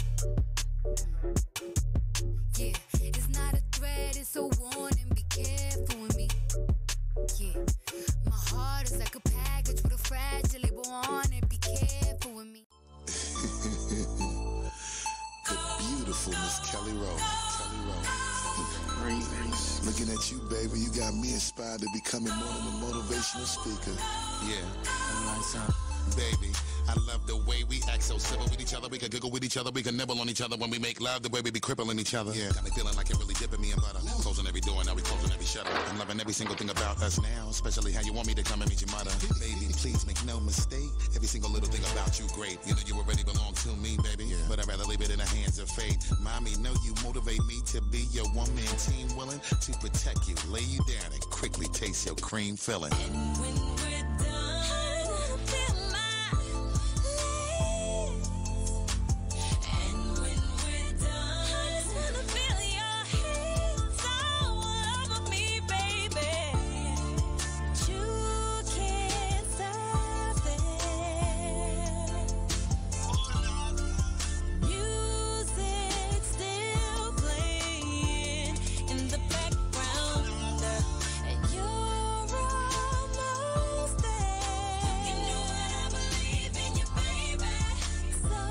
Yeah, it's not a threat, it's a warning. Be careful with me. Yeah, my heart is like a package with a fragile label on it. Be careful with me. The beautiful Miss Kelly Rowe. Looking at you, baby, you got me inspired to becoming more than a motivational speaker. Yeah, baby, I love the way we act so civil with each other. We can giggle with each other, we can nibble on each other when we make love. The way we be crippling each other. Yeah, got me feeling like it really dipping me in butter. Closing every door, now we closing every shutter. I'm loving every single thing about us now, especially how you want me to come and meet your mother. Baby, please make no mistake. Every single little thing about you great. You know you already belong to me, baby. Yeah. But I'd rather leave it in the hands of fate. Mommy, know you motivate me to be your one-man team, willing to protect you, lay you down, and quickly taste your cream filling. And when we're done, feel my legs. And when we're done, wanna feel your hands all over me, baby. You can't stop it. Music still playing in the background, and you're almost there. You know what, I believe in you, baby. So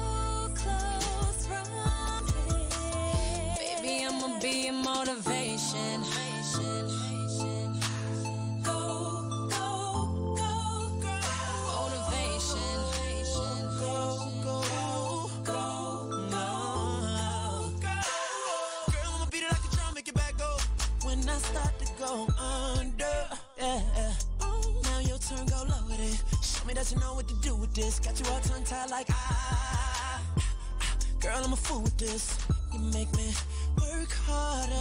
close from here. Baby, I'ma be a motivation. Go, go, go, go. Motivation. Go, go, go, go. Girl, I'ma beat it like a drum, make your back go. When I start to go under, yeah. Now your turn, go low with it. Show me that you know what to do with this. Got you all tongue tied like girl, I'm a fool with this. You make me work harder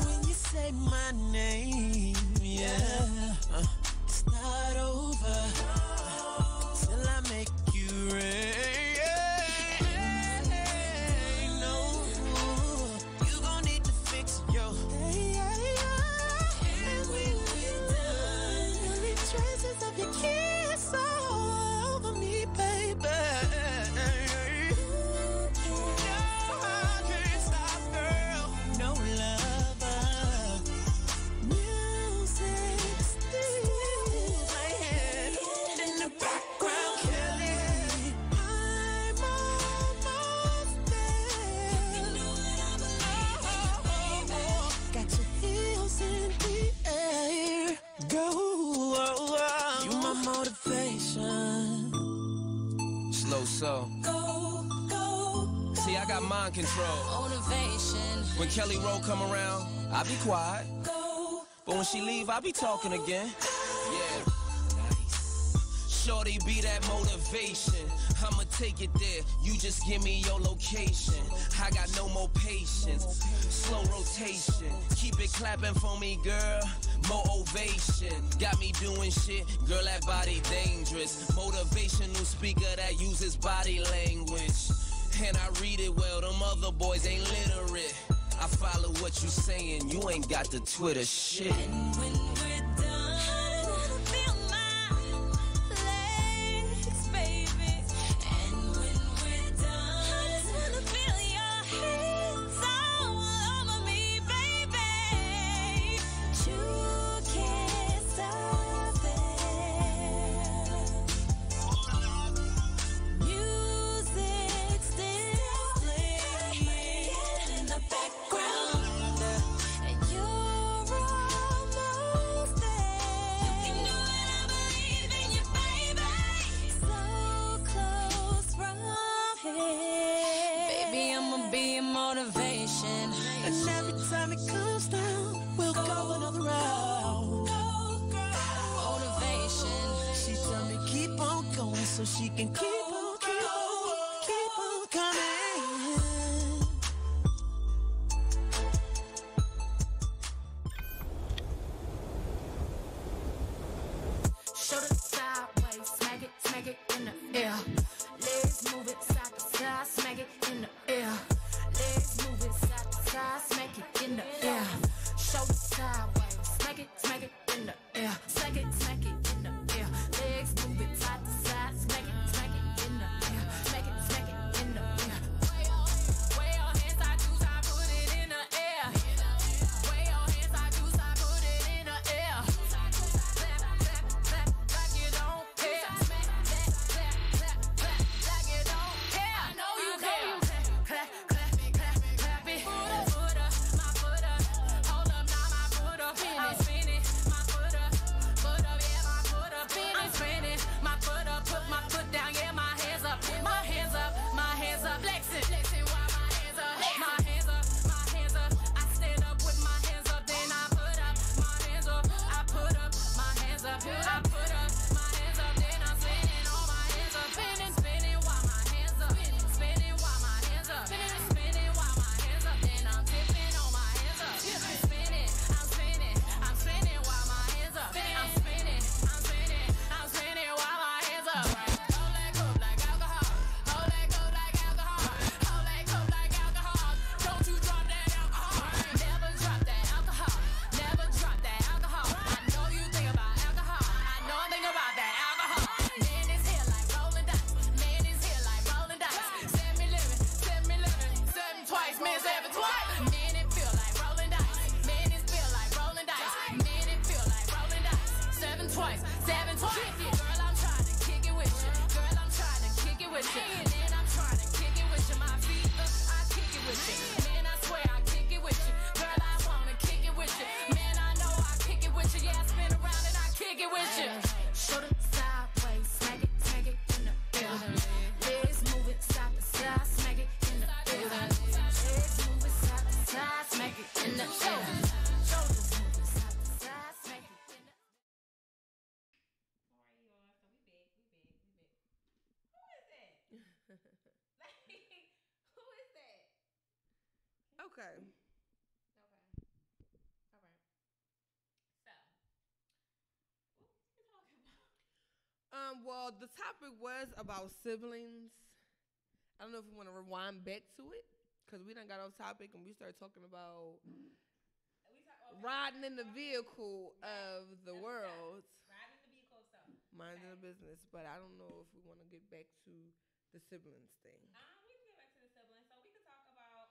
when you say my name, yeah. It's not over till I make you rain. No, you gon' need to fix your and when we're done, you'll leave traces of your kiss all over me, baby. No, I can't stop, girl. No lover. Music still playing in the background, Kelly. I'm almost there. You know what, I believe in you, baby. Got your heels in the air. Go, you my motivation. Slow so. Go, go, See, I got mind control. motivation. When Kelly Rowe come around, I be quiet. Go, But when she leave, I be talking again. Yeah. Shorty be that motivation. I'ma take it there. You just give me your location. I got no more patience. Slow rotation. Keep it clapping for me, girl. More ovation. Got me doing shit. Girl, that body dangerous. Motivational speaker that uses body language. And I read it well. Them other boys ain't literate. I follow what you saying. You ain't got the Twitter shit. when we're done. so she can keep on coming. Shoulder sideways, smack it in the air. Legs move it side to side, smack it in the air. Legs move it side to side, smack it in the air. Shoulder sideways, smack it in the air. Smack it in the air. Legs move it side to side, smack it in the air. Smack it in the air. Way your hands, I juice, I put it in the air. Way your hands, I juice, I put it in the air. Clap, clap, clap, like you don't care. Clap, clap, clap, clap, like you don't care. I know you care. Clap, clap, clap, clap it. Foot up, my foot up. Hold up, now my foot up. I'm spinning, my foot up, yeah, my foot up. I'm spinning, my foot up, put my foot down, yeah, my hands up, my hands up, my hands up. Flexing, while my hands up, my hands up, my hands up. I stand up with my hands up, then I put up my hands up. I put up my hands up, I put up my hands up, then I'm spinning on my hands up, spinning while my hands up, spinning while my hands up, spinning while my hands up, then I'm tipping on my hands up, spinning, I'm spinning while my hands up, I'm spinning while my hands up. Hold that cup like alcohol, hold that cup like alcohol, hold that cup like alcohol. Don't you drop that alcohol, never drop that alcohol, never drop that alcohol. I know you think about alcohol, I know I think about that alcohol. Man is here like rolling dice, man is here like rolling dice. Send me living, seven twice, man seven twice. Man it feel like rolling dice, man it feel like rolling dice, man it feel like rolling dice. Seven twice, seven twice. Girl, I'm trying to kick it with you. Girl, I'm trying to kick it with you. Man, I'm trying to kick it with you. My feet up, I kick it with you. Man, I swear I kick it with you. Girl, I wanna kick it with you. Man, I know I kick it with you. Yeah, I spin around and I kick it with you. Shoulder sideways, smack it in the air. Legs move it side to side, smack it in the air. Legs move it side to side, smack it in the air. Shoulders move it side to side, smack it in the air. Alright, y'all. So we back. Who is that? Like, who is that? Okay. Okay. All right. So, what were we talking about? Well, the topic was about siblings. I don't know if we want to rewind back to it because we done got off topic and we started talking about riding in the vehicle of the world. Riding in the vehicle of self. Minding the business, but I don't know if we want to get back to the siblings thing. We can get back to the siblings. So we could talk about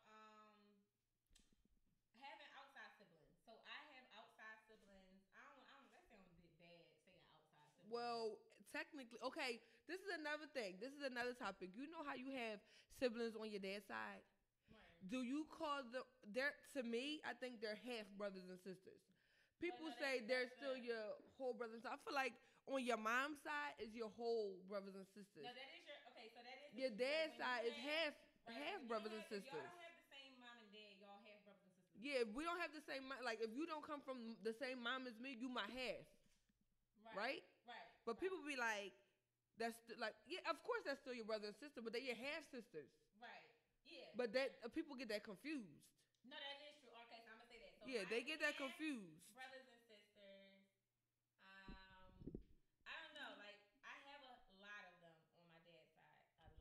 having outside siblings. So I have outside siblings. I don't that sounds a bit bad saying outside siblings. Well, technically, okay, this is another thing. This is another topic. You know how you have siblings on your dad's side? Right. Do you call to me, I think they're half brothers and sisters. People say they're still your whole brothers and sisters. I feel like on your mom's side is your whole brothers and sisters. No, that is so that is your dad's side is half brothers and sisters. sisters. Y'all don't have the same mom and dad. Y'all have brothers and sisters. Yeah, we don't have the same mom. Like if you don't come from the same mom as me, you my half. Right? But people be like, yeah, of course that's still your brother and sister, but they're your half sisters. Right. Yeah. But that people get that confused. No, that is true. Okay, so I'm gonna say that. So yeah, they get that confused. Brothers and sisters. I don't know. Like I have a lot of them on my dad's side. A lot.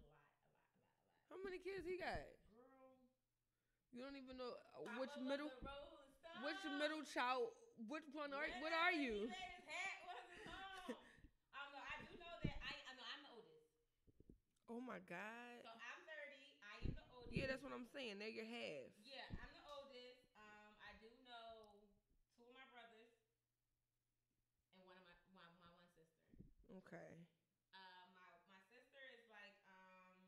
How many kids he got? Girl. You don't even know which middle child. Which one are? What are you? His hat wasn't home. I don't know. I do know that I know I'm the oldest. Oh my God. So I'm 30. I am the oldest. Yeah, that's what I'm saying. They're your half. Yeah, I'm the oldest. I do know two of my brothers and one of my one sister. Okay. My sister is like what is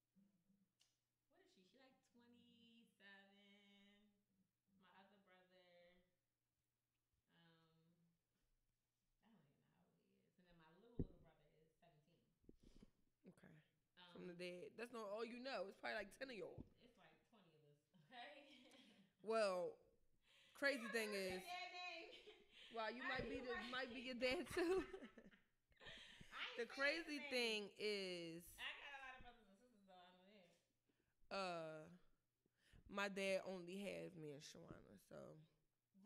she? She like 27. My other brother I don't even know how old he is. And then my little brother is 17. Okay. From the dead. That's not all you know. It's probably like 10 of y'all. It's like 20 of us. Okay. Well, crazy thing is, wow, you might be your dad too. I The crazy thing is, I got a lot of brothers and sisters though. I know that. my dad only has me and Shawana, so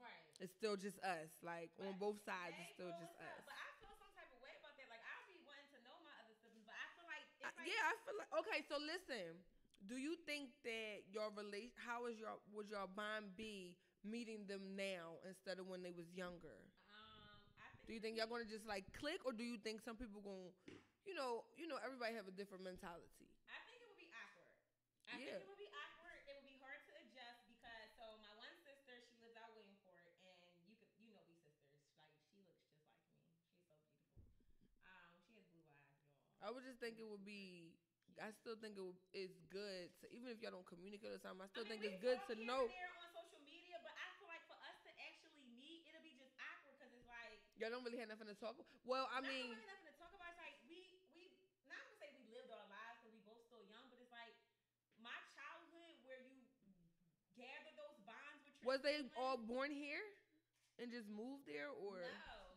Right. it's still just us. Like on both sides, it's still just us. But I feel some type of way about that. Like I'll be wanting to know my other siblings, but I feel like it's like Yeah, I feel like okay. So listen, do you think that your how is your would your bond be meeting them now instead of when they was younger? I think. Do you think y'all gonna just like click, or do you think some people gonna, everybody have a different mentality? I think it would be awkward. I think it would be awkward. It would be hard to adjust because my one sister, she lives out Williamsport, and we sisters. Like she looks just like me. She's so beautiful. She has blue eyes, y'all. I would just think it would be. I still think it's good to, even if y'all don't communicate all the time. I still think it's good to know. There on social media, but I feel like for us to actually meet, it'll be just awkward because it's like y'all don't really have nothing to talk about. Well, I mean, really nothing to talk about. It's like we not gonna say we lived our lives because we both still young, but it's like my childhood where you gather those bonds with your was they siblings. all born here and just moved there, or No.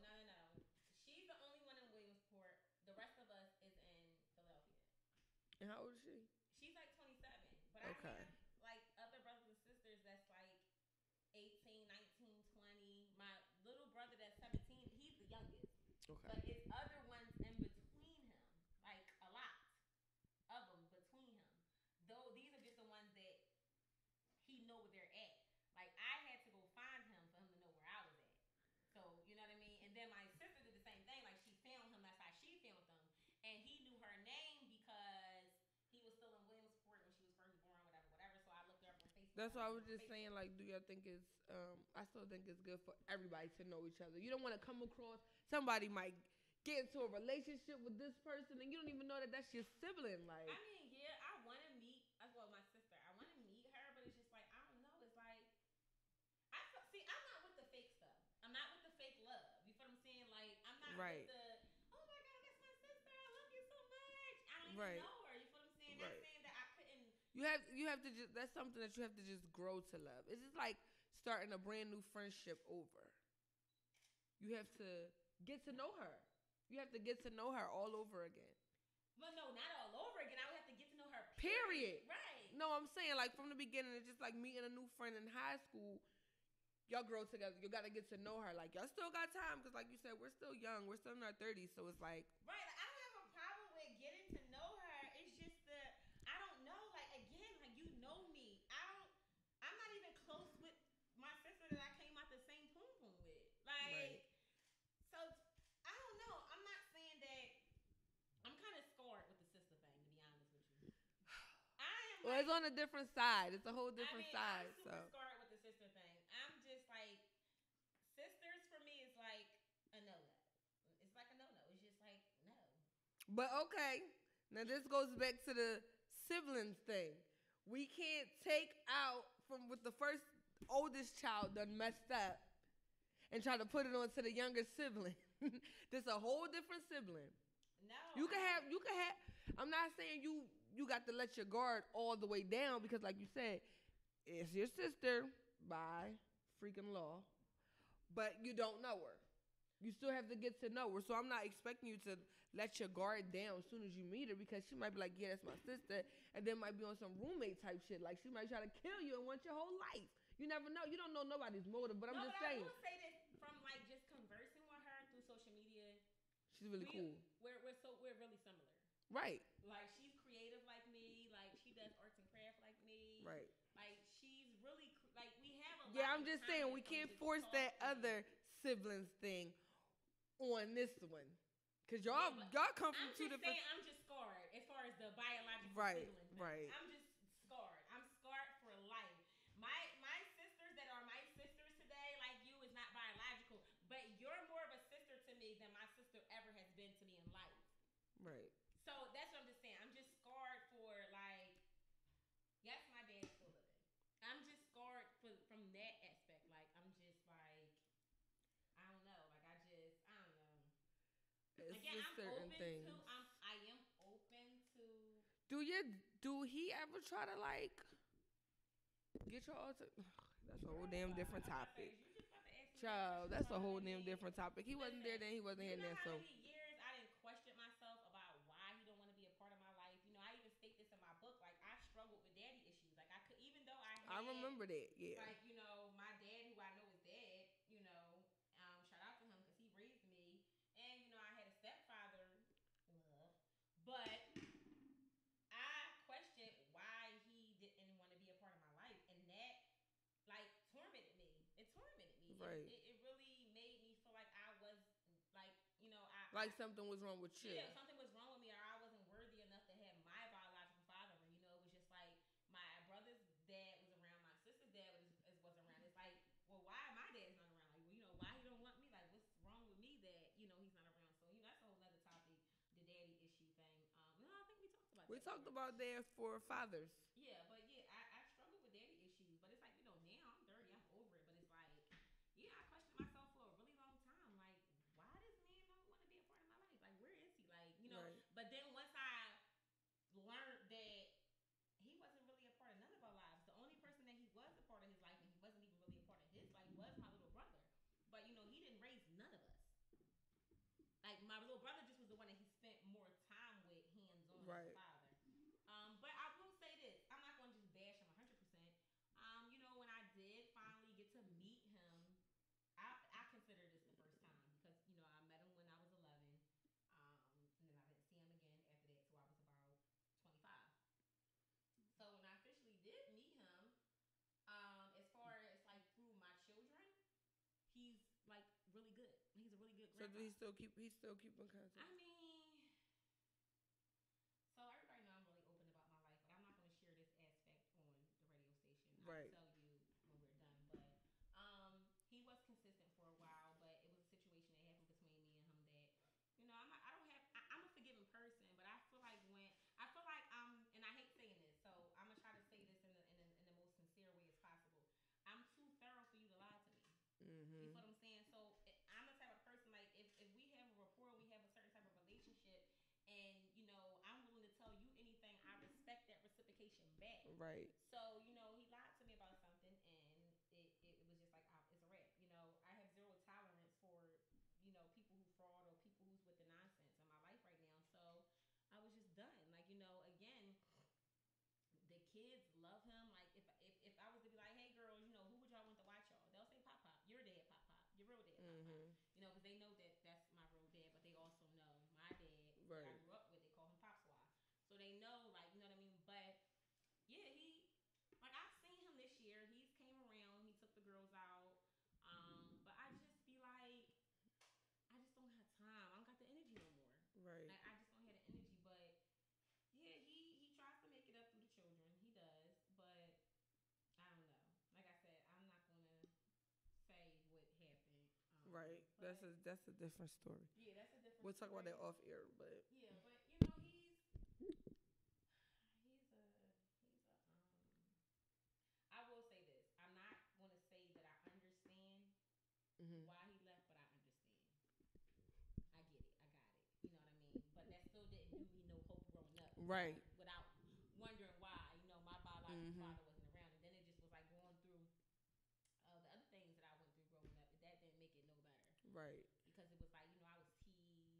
She's the only one in Williamsport. The rest of us is in Philadelphia. And how old is she? She's like 27. But Okay. I have like other brothers and sisters that's like 18, 19, 20. My little brother that's 17, he's the youngest. Okay. But it's other ones in between him. Like a lot of them between him. Though these are just the ones that he know where they're at. Like I had to go find him for him to know where I was at. So, you know what I mean? And then my sister did the same thing. Like, she found him. That's how she found him. And he knew her name because he was still in Williamsport when she was first born, whatever. So I looked her up on Facebook. That's why I was just saying, like, do y'all think it's, I still think it's good for everybody to know each other. You don't want to come across, somebody might get into a relationship with this person and you don't even know that that's your sibling. Like, I mean, yeah, I want to meet, my sister. I want to meet her, but it's just like, I don't know. It's like, I'm not with the fake stuff. I'm not with the fake love. You feel what I'm saying? Like, I'm not with the, oh my God, that's my sister. I love you so much. I don't even know her. You feel what I'm saying? Not saying that I couldn't. You have to just, that's something that you have to just grow to love. It's just like starting a brand new friendship over. You have to get to know her. You have to get to know her all over again. Well, no, not all over again. I would have to get to know her. Period. Right. No, I'm saying like from the beginning, it's just like meeting a new friend in high school. Y'all grow together. You got to get to know her. Like, y'all still got time because, like you said, we're still young. We're still in our 30s. So it's like. Right. Like, I don't have a problem with getting to know her. It's just that, I don't know. Like, again, like, you know me. I'm not even close with my sister that I came out the same poom with. Like, so, I don't know. I'm not saying that. I'm kind of scarred with the sister thing, to be honest with you. Well, it's on a different side. It's a whole different side. I'm super scarred with the sister thing. I'm just like, sisters for me is like a no-no. It's like a no-no. It's just like, no. But okay. Now this goes back to the siblings thing. We can't take out from what the first oldest child done messed up and try to put it onto the younger sibling. This a whole different sibling. No. You can have, I'm not saying you got to let your guard all the way down because like you said, it's your sister by freaking law, but you don't know her. You still have to get to know her. So I'm not expecting you to let your guard down as soon as you meet her because she might be like, yeah, that's my sister. And then might be on some roommate type shit. Like she might try to kill you and want your whole life. You never know. You don't know nobody's motive, but I'm just saying. I will say this from like just conversing with her through social media. She's really cool. We're really similar. Right. Like she's creative like me. Like she does arts and craft like me. Right. Like she's really like we have a lot. Yeah, I'm just saying we can't force that other siblings thing on this one. Cause y'all come from two different. I'm just scarred as far as the biological sibling thing. Right. I'm just scarred. I'm scarred for life. My sisters that are my sisters today, like you, is not biological, but you're more of a sister to me than my sister ever has been to me in life. Right. So that's what I'm just saying. I'm just scarred for like, yes, my dad's still living. I'm just scarred from that aspect. Like I'm just like, I don't know. Like I don't know. It's again, just certain things. I am open to. Do he ever try to like get y'all to? That's a whole damn different topic. Child, that's a whole damn different topic. He wasn't there then. He wasn't here then. So. How many years I didn't question myself I remember that. Yeah. Like, my dad, who I know is dead, shout out to him because he raised me. And, I had a stepfather, but I questioned why he didn't want to be a part of my life. And that, like, tormented me. It tormented me. Right. It really made me feel like I was, like, like something was wrong with you. Yeah, something was wrong with me, or I wasn't worthy enough to have my biological father. It was just like my brother's dad was around, my sister's dad was around. It's like, well, why my dad's not around? Like, why he don't want me? Like, what's wrong with me that he's not around? So that's a whole other topic, the daddy issue thing. I think we talked about. We talked about that for fathers. Yeah, but I struggle with daddy issues, but it's like now I'm 30, I'm over it. But it's like, I questioned myself for a really long time. Like, why does man not want to be a part of my life? Like, where is he? Like, Right. But then once I learned that he wasn't really a part of none of our lives, the only person that he was a part of his life, and he wasn't even really a part of his life, was my little brother. But he didn't raise none of us. Like, my little brother just was the one that he spent more time with, hands on, right. his father. But I will say this: I'm not going to just bash him 100%. When I did finally get to meet him, I consider this the first time because I met him when I was 11, and then I didn't see him again after that till I was about 25. So when I officially did meet him, as far as like through my children, he's like really good. He's a really good grandpa. So do he's still keep in contact? I mean, so everybody know I'm really open about my life, but I'm not going to share this aspect on the radio station. Right. I'll tell you when we're done. But he was consistent for a while, but it was a situation that happened between me and him that I'm a forgiving person, but I feel like and I hate saying this, so I'm gonna try to say this in the most sincere way as possible. I'm too thorough for you to lie to me. Mm-hmm. You feel what I'm saying? So I'm the type of person, like, if we have a rapport, we have a certain type of relationship, and I'm willing to tell you anything, I respect that reciprocation back. Right. So he lied to me about something, and it was just like, it's a wrap. I have zero tolerance for people who fraud or people who's with the nonsense in my life right now. So I was just done. Like, again, the kids love him. Like, if I was to be like, hey girls, who would y'all want to watch y'all? They'll say Pop Pop. Your dad, Pop Pop. Your real dad, Pop Pop. Because they know that that's my real dad, but they also know my dad that I grew up with. They call him Pop Swat. So they know, like, you know what I mean? But yeah, I've seen him this year. He's came around. He took the girls out. But I just be like, I just don't have time. I don't got the energy no more. Right. Like, I just don't have the energy. But yeah, he tries to make it up through the children. He does. But I don't know. Like I said, I'm not gonna say what happened. Right. That's a different story. Yeah, that's a different. We'll talk about that off air, but yeah, but he's a I will say this. I'm not gonna say that I understand why he left, but I understand. I get it. I got it. You know what I mean? But that still didn't do me no hope growing up. Right. Without wondering why, my biological father wasn't around. And then it just was like going through the other things that I went through growing up. That didn't make it no better. Right. Because it was like, I was teased.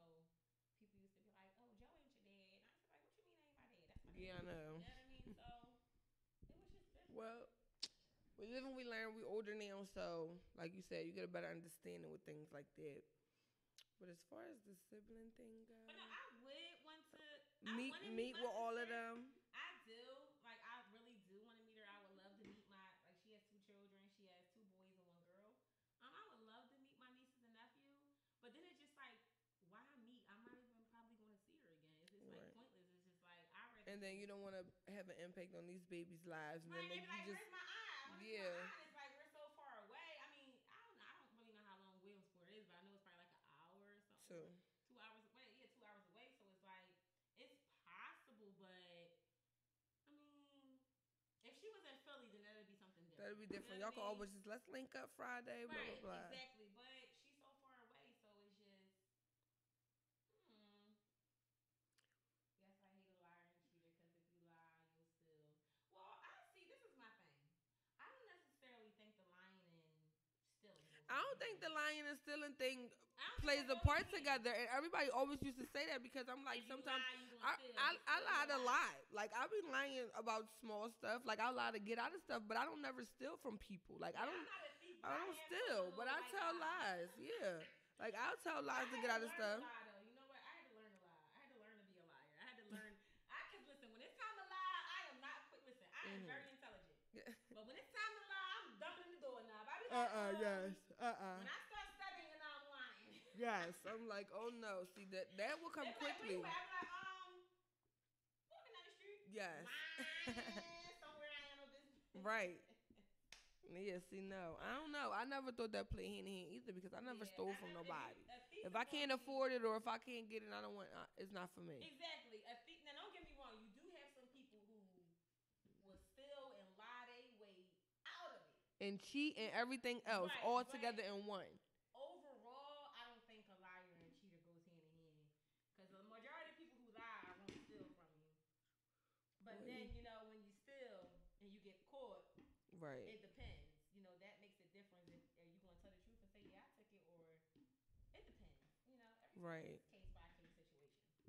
Like, people used to be like, oh, Joe ain't your dad. And I was like, what you mean I ain't my dad? That's my dad. Yeah, I know. You know what I mean? So it was just different. Well, we live and we learn. We older now, so like you said, you get a better understanding with things like that. But as far as the sibling thing goes, but no, I would want to meet with all of them. I do. Like, I really do want to meet her. I would love to meet she has 2 children. She has 2 boys and 1 girl. I would love to meet my nieces and nephew. But then it's just like, why meet? I'm not even probably going to see her again. It's just like pointless. It's just like, and then you don't want to have an impact on these babies' lives. And right, then they be like, just, where's my aunt? Yeah. It's like, we're so far away. I mean, I don't really know how long Williamsport is, but I know it's probably like an hour or something. 2 hours away. Yeah, 2 hours away. So it's like, it's possible, but I mean, if she was in Philly, then that'd be something different. That'd be different. Y'all can always just, let's link up Friday, blah, blah, blah. Exactly. But she's so far away, so it's just, yes, I hate a liar and cheater, because if you lie, you'll steal. Well, this is my thing. I don't necessarily think the lying and stealing. I don't think the lying and stealing thing plays a part together, and everybody always used to say that because I'm like, sometimes I lied a lot. Like I be lying about small stuff. Like I lie to get out of stuff, but I don't never steal from people. Like I don't steal, but I tell lies. Yeah, like I'll tell lies to get out of stuff. You know what? I had to learn to lie. I had to learn to be a liar. I had to learn. Cause listen, when it's time to lie, I am not quick. Listen, I am very intelligent. Yeah. But when it's time to lie, I'm dumping the doorknob. I be like, yes. When I start studying, and I'm lying. Yes, I'm like, oh no. See that will come quickly. Like, I'm like, walking down the street. Yes. Somewhere I am a business. Right. Yeah, see, no. I don't know. I never thought that play hand in hand either because I never stole from nobody. If I can't afford it or if I can't get it, I don't want it's not for me. Exactly. Now, don't get me wrong. You do have some people who will steal and lie their way out of it. And cheat and everything else all together in one. Overall, I don't think a liar and a cheater goes hand in hand. Because the majority of people who lie won't steal from you. But then, when you steal and you get caught, right? It depends. That makes a difference. Are you going to tell the truth and say, yeah, I took it, or it depends. Everything is case by case situation.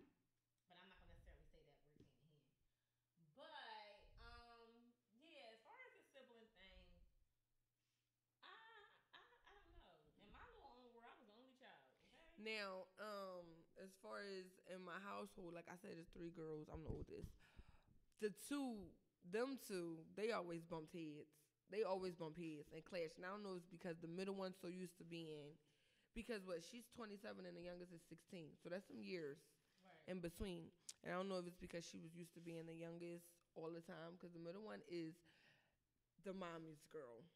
But I'm not going to necessarily say that works hand in hand. But yeah, as far as the sibling thing, I don't know. In my little own world, I was the only child. Okay. Now, as far as in my household, like I said, there's 3 girls. I'm the oldest. Them two, they always bumped heads. They always bump heads and clash. And I don't know if it's because the middle one's so used to being, because she's 27 and the youngest is 16. So that's some years in between. And I don't know if it's because she was used to being the youngest all the time, because the middle one is the mommy's girl.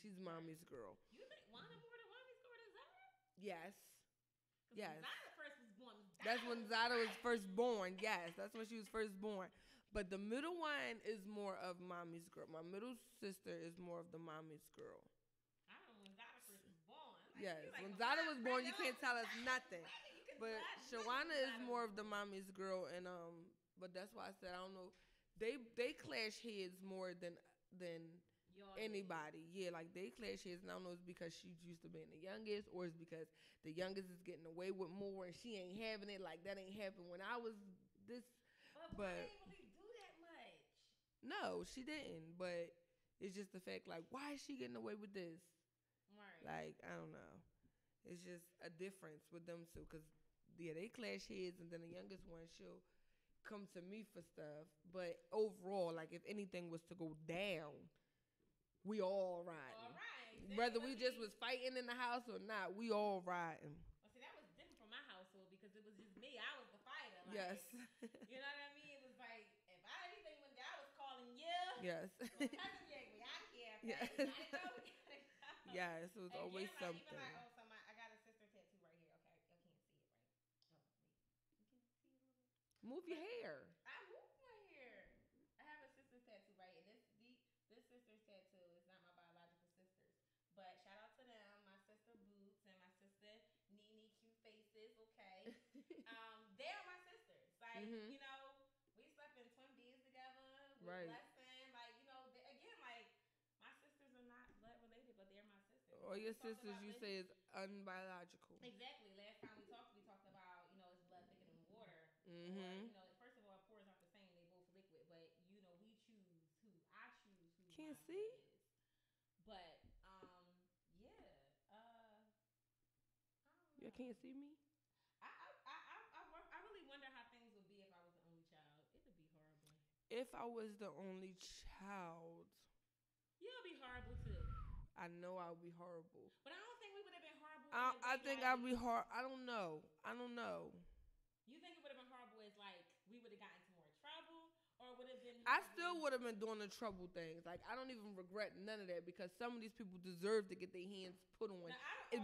She's mommy's girl. You think Wanda more the mommy's girl than Zara? Yes. Yes. When Zara first was born. That's when Zara was first born. Yes, that's when she was first born. But the middle one is more of mommy's girl. My middle sister is more of the mommy's girl. I don't know when Zara first was born. Yes, when Zara was born, you can't tell us nothing. But Shawana is more of the mommy's girl, and but that's why I said I don't know. They clash heads more than anybody. Yeah, like they clash heads, and I don't know if it's because she's used to being the youngest, or it's because the youngest is getting away with more, and she ain't having it. Like that ain't happened when I was this. But why didn't really do that much? No, she didn't. But it's just the fact, like, why is she getting away with this? Right. Like, I don't know. It's just a difference with them two. Because, yeah, they clash heads, and then the youngest one, she'll come to me for stuff. But overall, like, if anything was to go down, we all riding. All right. Exactly. Whether we just was fighting in the house or not, we all riding. Well, see, that was different from my household because it was just me. I was the fighter. Like, yes. You know what I mean? It was like, if anything went down, I was calling you. Yes. Well, cousin Jake, we out here. Okay? Yes. You gotta go. Yes, it was always something. Even like, so I got a sister tattoo right here. Okay, you can't see it, right? Oh, wait. You can see it a little bit? Move your hair. I moved my hair. I have a sister's tattoo, right? And this sister's tattoo is not my biological sister's. But shout out to them, my sister Boots and my sister Nene Cute Faces, okay? They're my sisters. Like, we slept in twin beds together. We blessing. Like, again, like, my sisters are not blood related, but they're my sisters. All your sisters, you say, is unbiological. Exactly. Last time we talked about, it's blood thicker than water. Mm-hmm. Or, first of all, pores aren't the same. They both liquid. But, we choose who. I choose who. Can't see? Is. But, yeah. I don't know. You can't see me? I really wonder how things would be if I was the only child. It would be horrible. If I was the only child, you'll be horrible too. I know I would be horrible. But I don't think we would have been horrible. I think I'd be hard. I don't know. You think it would have been horrible as like we would have gotten into more trouble, or would have been? I still would have been doing the trouble things. Like I don't even regret none of that because some of these people deserve to get their hands put on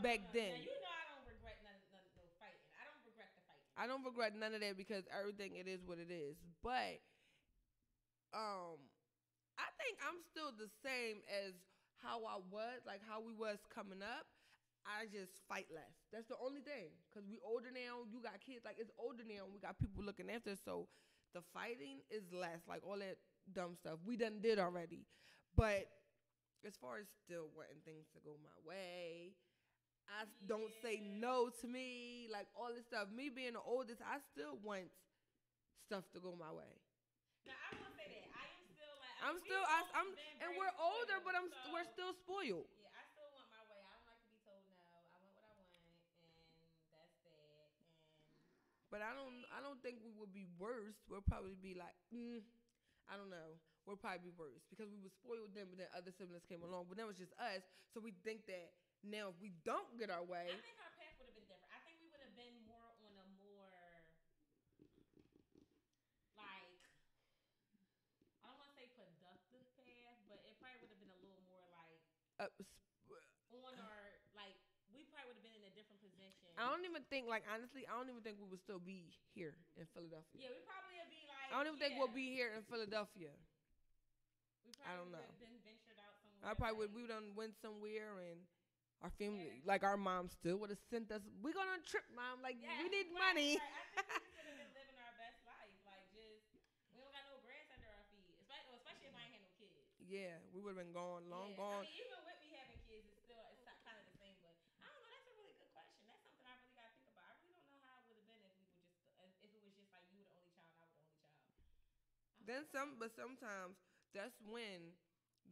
back then. Now, I don't regret none of no fighting. I don't regret the fighting. I don't regret none of that because everything it is what it is. But I think I'm still the same as how I was, like how we was coming up. I just fight less. That's the only thing. Because we older now. You got kids. Like, it's older now. And we got people looking after us. So, the fighting is less. Like, all that dumb stuff. We done did already. But as far as still wanting things to go my way, don't say no to me, like all this stuff. Me being the oldest, I still want stuff to go my way. Now I won't say that. I am still like I'm and we're older, but we're still spoiled. Yeah, I still want my way. I don't like to be told no. I want what I want, and that's that. And but I don't think we would be worse. We'll probably be like, I don't know. We'll probably be worse because we were spoiled then, but then other siblings came along. But then it was just us, so we think that now if we don't get our way, I think our path would have been different. I think we would have been more on a more like, I don't want to say productive path, but it probably would have been a little more like on our, like, we probably would have been in a different position. I don't even think, like, honestly, I don't even think we would still be here in Philadelphia. Yeah, we probably would be like, I don't even think we'll be here in Philadelphia. We probably I don't know. Been ventured out somewhere. I probably would. We done went somewhere and our family, like our mom, still would have sent us. We going on a trip, mom. Like we need money. Right. I think we could have been living our best life. Like just we don't got no grass under our feet. Especially if I ain't had no kids. Yeah, we would have been gone, long gone. I mean, even with me having kids, it's kind of the same. But I don't know. That's a really good question. That's something I really got to think about. I really don't know how it would have been if we were just if it was just like you were the only child, I was the only child. But sometimes that's when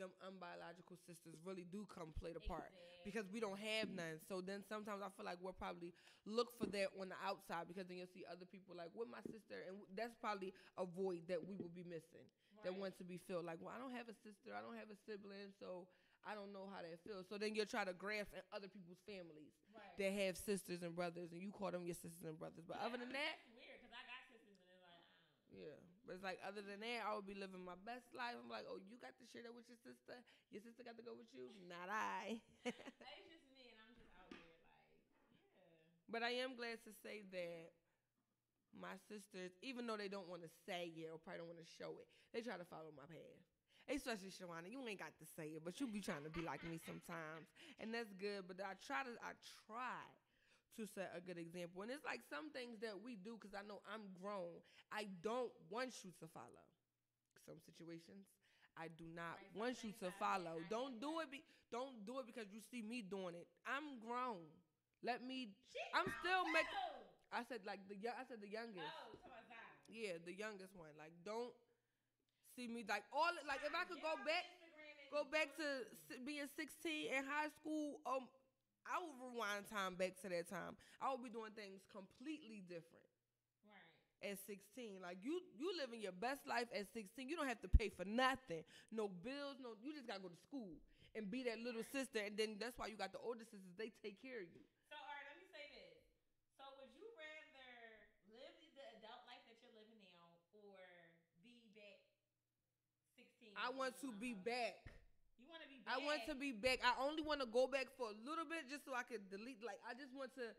them unbiological sisters really do come play the part because we don't have none. So then sometimes I feel like we'll probably look for that on the outside because then you'll see other people like with my sister, and that's probably a void that we will be missing. Right. That wants to be filled. Like, well, I don't have a sister, I don't have a sibling, so I don't know how that feels. So then you'll try to grasp in other people's families that have sisters and brothers, and you call them your sisters and brothers. But other than that, it's weird because I got sisters and it's like, yeah. But it's like, other than that, I would be living my best life. I'm like, oh, you got to share that with your sister? Your sister got to go with you? Not I. That's just me, and I'm just out here like, yeah. But I am glad to say that my sisters, even though they don't want to say it or probably don't want to show it, they try to follow my path. Especially Shawana, you ain't got to say it, but you be trying to be like me sometimes, and that's good. But I try to set a good example, and it's like some things that we do because I know I'm grown. I don't want you to follow some situations. I do not want you to follow. Don't do it. Don't do it because you see me doing it. I'm grown. Let me. I'm still making. I said like the youngest. Oh, so about that. Yeah, the youngest one. Like don't. See me like all like if I could go back to being 16 in high school, I would rewind time back to that time. I would be doing things completely different. Right. At 16, like you living your best life at 16. You don't have to pay for nothing, no bills, no. You just gotta go to school and be that little sister, and then that's why you got the older sisters. They take care of you. So all right, let me say this. So would you rather live the adult life that you're living now, or be back? 16. I want to be back. You want to be back? I want to be back. I only want to go back for a little bit just so I could delete. Like, I just want to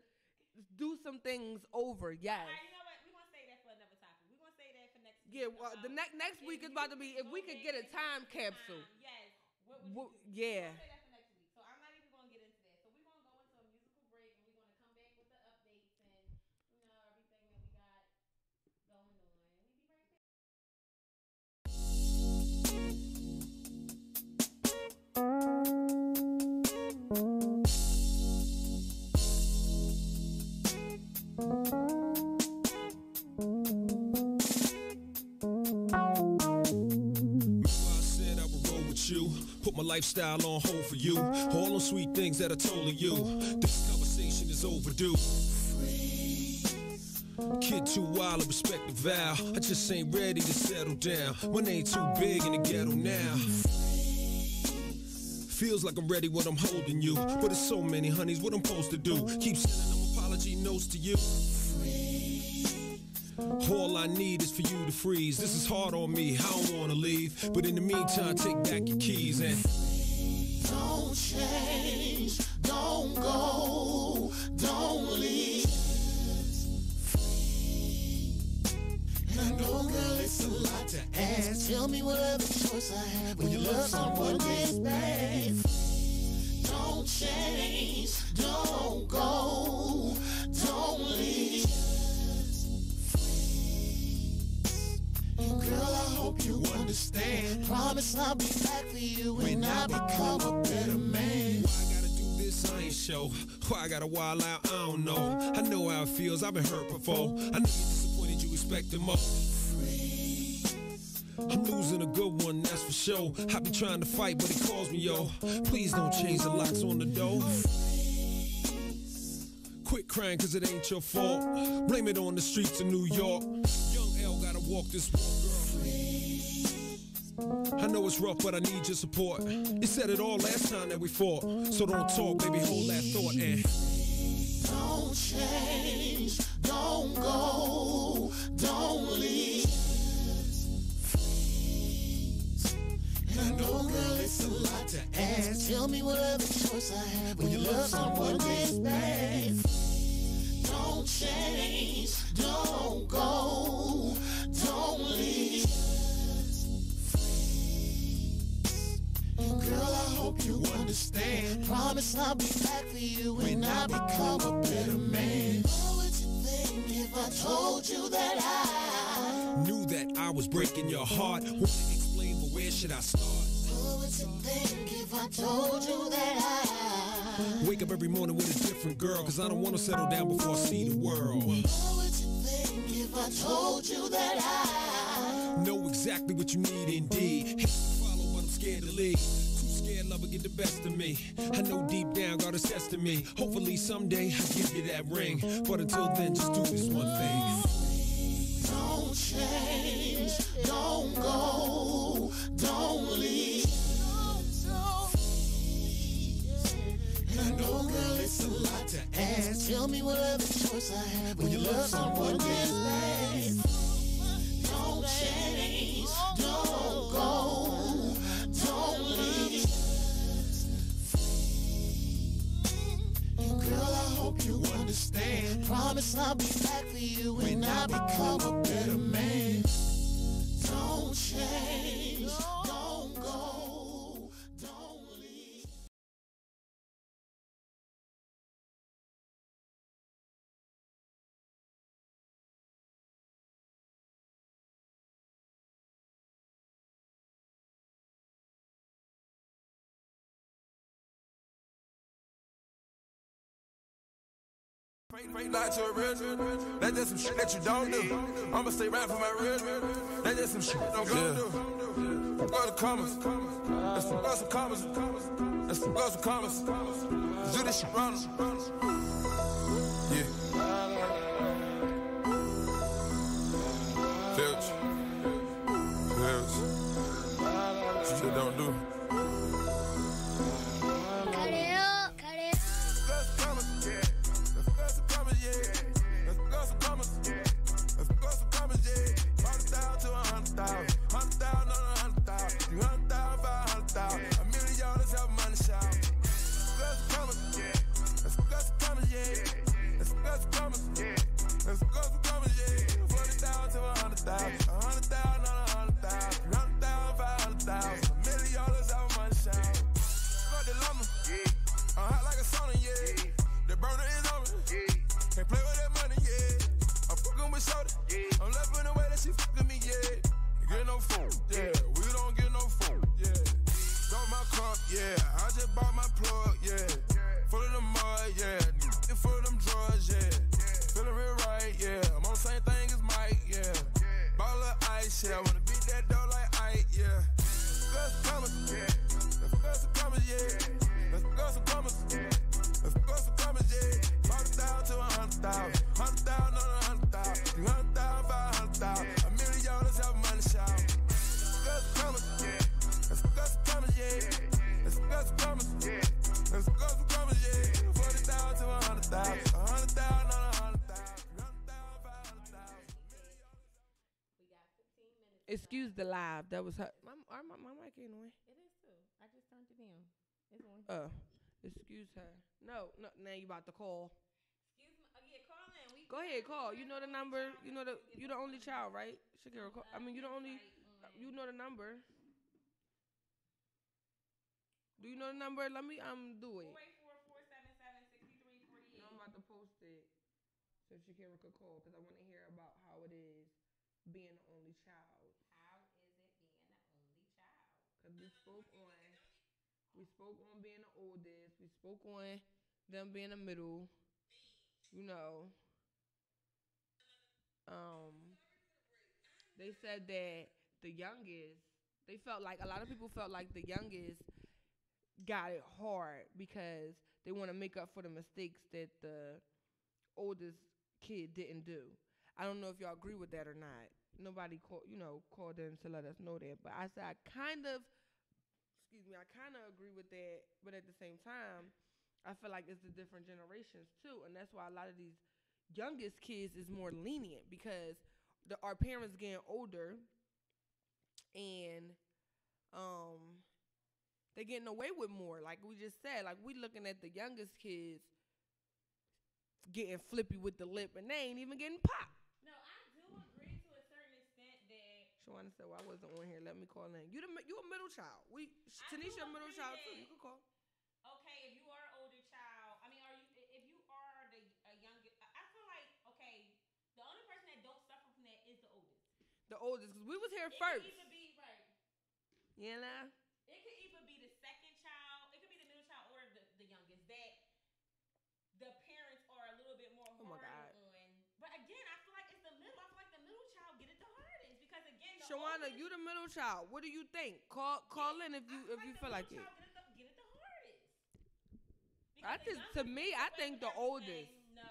do some things over. Yes. All right, you know what? We're going to say that for another topic. We're going to say that for next week. Yeah, well, the next week is about to be, if we could get a time capsule. Yes. What would you do? Yeah. We're going to say that for next week. So I'm not even going to get into that. So we're going to go into a musical break, and we're going to come back with the updates and, everything that we got going on. We'll be right back. Put my lifestyle on hold for you. All those sweet things that I told you. This conversation is overdue. Kid too wild, I respect the vow. I just ain't ready to settle down. My name too big in the ghetto now. Feels like I'm ready when I'm holding you, but there's so many honeys, what I'm supposed to do? Keep sending them apology notes to you. All I need is for you to freeze. This is hard on me, I don't wanna leave, but in the meantime, take back your keys and don't change, don't go, don't leave. And I know, girl, it's a lot to ask. Tell me what other choice I have when you love someone this bad. Don't change, don't go, don't leave. Girl, I hope you understand. Promise I'll be back for you when I become a better man. Why I gotta do this, I ain't show. Why I gotta wild out, I don't know. I know how it feels, I've been hurt before. I know you're disappointed, you expected more. I'm losing a good one, that's for sure. I be trying to fight, but he calls me, yo. Please don't change the locks on the door. Quit crying, cause it ain't your fault. Blame it on the streets of New York. Young L gotta walk this walk, girl. I know it's rough, but I need your support. You said it all last time that we fought. So don't talk, baby, hold that thought and don't change, don't go, don't leave. And I know, girl, it's a lot to ask. Tell me what other choice I have when you love someone this bad. Don't change, don't go, don't leave. Girl, I hope you understand. Promise I'll be back for you when I become a better man. What would you think if I told you that I knew that I was breaking your heart? Wanna explain, but where should I start? What would you think if I told you that I wake up every morning with a different girl? Cause I don't wanna settle down before I see the world. What would you think if I told you that I know exactly what you need indeed? Follow, but I'm scared to leave. Scared love will get the best of me. I know deep down God is testing me. Hopefully someday I'll give you that ring. But until then, just do this one thing. Don't change, don't go, don't leave. And I know, girl, it's a lot to ask. Tell me what other choice I have when you love someone this bad. Don't change, don't go, don't leave. Girl, I hope you understand. Promise I'll be back for you when I become a better man. Don't change, don't go, don't leave. Fake lie to a real. That's just some shit that you don't do. I'ma stay right for my real. That's just some shit don't go do. Go to commas. Let's go some commas. Let's go some commas. Do this shit wrong. Yeah. Filch. Shit don't do. Cut it up, cut it up. I'm loving the way that she fucking me, yeah. Get no phone, yeah. We don't get no phone, yeah. Got my cup, yeah. I just bought my plug, yeah. Full of the mud, yeah. Full of them drugs, yeah. Feeling real right, yeah. I'm on the same thing as Mike, yeah. Ball of ice, yeah. Wanna beat that dough like Ike, yeah. Let's go some commas, yeah. Let's go some commas, yeah. Let's go some commas, yeah. Let's go some commas, yeah. 40,000 to 100,000. 100,000 on 100,000. 200,000, 500,000. $1 million have money shout. Let's go some commas, yeah. Let's go some commas, yeah. Let's go some commas, yeah. Let's go some commas, yeah. 40,000 to 100,000. 100,000 on 100,000. 200,000, 500,000. Excuse the live. That was her. My mic ain't on. It is too. I just turned it down. It's on. Excuse her. No. Now you about to call. Excuse me. Yeah, call in. Go ahead, call. You know the number. You the only child, right? Shakira, call. I mean, you the only. You know the number. Do you know the number? Let me do it. 484-477-6348. I'm about to post it so Shakira could call because I want to hear about how it is being the only child. How is it being the only child? Because we spoke on being the oldest. We spoke on them being the middle, you know, um, they said that the youngest, they felt like a lot of people felt like the youngest got it hard because they want to make up for the mistakes that the oldest kid didn't do. I don't know if y'all agree with that or not. Nobody called in to let us know that, but I said I kind of, excuse me, I kind of agree with that, but at the same time, I feel like it's the different generations too, and that's why a lot of these youngest kids is more lenient because our parents getting older and they getting away with more. Like we just said, like we looking at the youngest kids getting flippy with the lip, and they ain't even getting popped. No, I do agree to a certain extent that. Shawana said, "Well, I wasn't on here. Let me call in. You a middle child. Tanisha a middle child too. You can call." Okay, if you are an older child, I mean, are you? If you are a younger, I feel like okay, the only person that don't suffer from that is the oldest. The oldest, because we was here It first. Could either be right. You know. It could either be the second child, it could be the middle child, or the youngest. That the parents are a little bit more harder on. But again, I feel like it's the middle. I feel like the middle child get it the hardest because again, the Shawana, oldest, you the middle child. What do you think? Call in if you feel like it. Get it the hardest. I just to me, I think the oldest. No.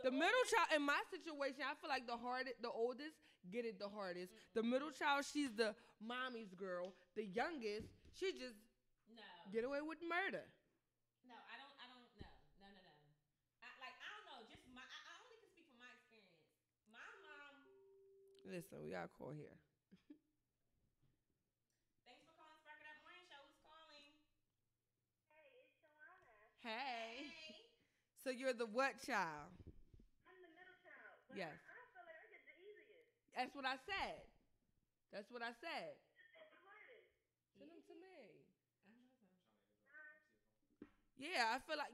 The middle child in my situation, I feel like the oldest get it the hardest. Mm-hmm. The middle child, she's the mommy's girl. The youngest, she just get away with murder. No, I don't know. No. I don't know. Just I only can speak from my experience. My mom. Listen, we got a call here. Thanks for calling Spark It Up Morning Show. Who's calling? Hey, it's Shawana. Hey. So you're the what child? I'm the middle child. But yes. I feel like I get the easiest. That's what I said. That's what I said. The hardest. Send them to me. Yeah, I feel like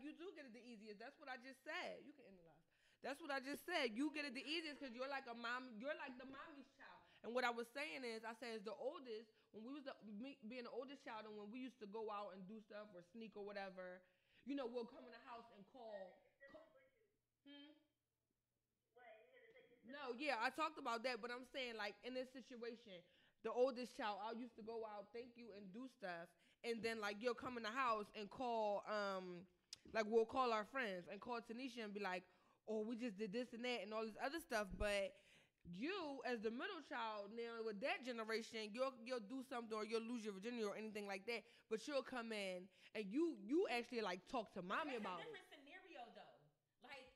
you do get it the easiest. That's what I just said. You can analyze. That's what I just said. You get it the easiest because you're like a mom. You're like the mommy's child. And what I was saying is, I said, as the oldest, when we was being the oldest child, and when we used to go out and do stuff or sneak or whatever, we'll come in the house and call. No, yeah, I talked about that, but I'm saying like in this situation, the oldest child, I used to go out, thank you, and do stuff, and then like you'll come in the house and call, like we'll call our friends and call Tanisha and be like, oh, we just did this and that and all this other stuff, but you as the middle child now with that generation, you'll do something or you'll lose your virginity or anything like that, but you'll come in and you actually like talk to mommy about it. That's a different scenario though, like.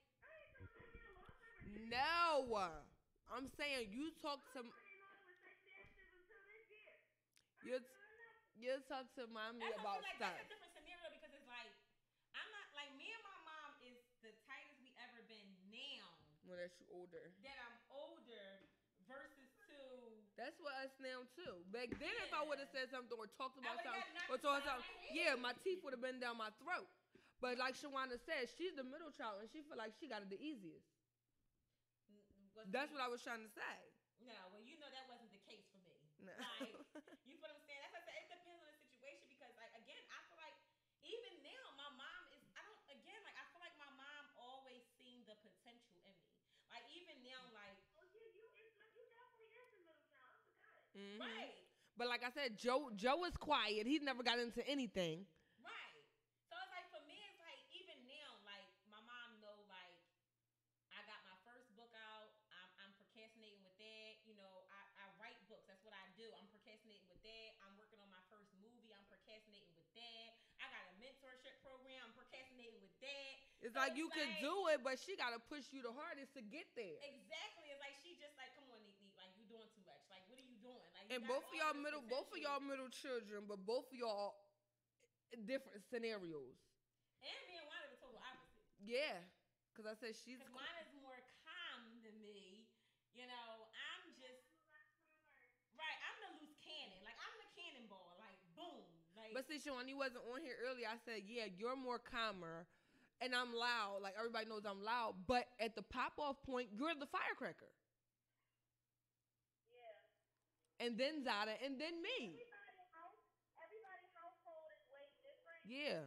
No, I'm saying you talk to. You talk to mommy about stuff. That's a different scenario because it's like I'm not like me and my mom is the tightest we ever been now. When that's you older. That I'm older versus to. That's what us now too. Back then, if I would have said something or talked about something or told something, my teeth would have been down my throat. But like Shawana said, she's the middle child and she feel like she got it the easiest. That's what I was trying to say. No, well, that wasn't the case for me. No. Like, you feel what I'm saying? That's what I said. It depends on the situation because, like, again, I feel like even now, my mom is. I feel like my mom always seen the potential in me. Like even now, like. Oh yeah, you definitely is the middle child. I forgot. Mm-hmm. Right. But like I said, Joe is quiet. He's never got into anything. Right. So it's like for me, it's like even now, like my mom know, like I got my first book out. I'm procrastinating with that. I write books. That's what I do. I'm procrastinating with that. I'm working on my first movie. I'm procrastinating with that. I got a mentorship program. I'm procrastinating with that. It's so like you could do it, but she got to push you the hardest to get there. Exactly. It's like she just like, come on, Neat. Like you doing too much. Like what are you doing? Like and both of y'all middle children, but both of y'all different scenarios. And me and Wanda the total opposite. Yeah. Because I said she's. Because mine is more calm than me. I'm just. Right, I'm the loose cannon. Like, I'm the cannonball. Like, boom. Like. But see, Shawan, you wasn't on here earlier. I said, yeah, you're more calmer. And I'm loud. Like, everybody knows I'm loud. But at the pop-off point, you're the firecracker. Yeah. And then Zada, and then me. Everybody's household is way different. Yeah.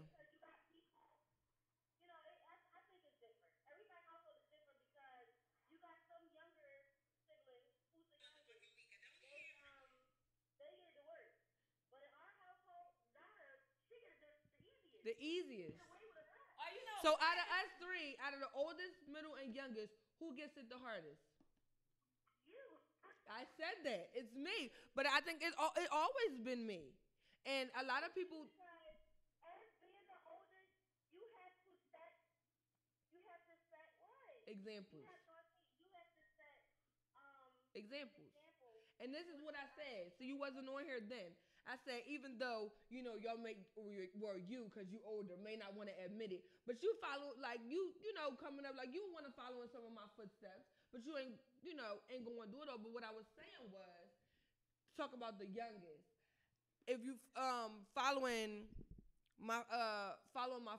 The easiest. Oh, you know. So out of us three, out of the oldest, middle, and youngest, who gets it the hardest? You. I said that. It's me. But I think it always been me. And a lot of people. Because as being the oldest, you have to set what? Examples. You have to set Examples. examples. And this is what I said. So you wasn't on here then. I said, even though, y'all you, because you older, may not want to admit it, but you follow, like, coming up, like, you want to follow in some of my footsteps, but you ain't going to do it all. But what I was saying was, talk about the youngest. If you following my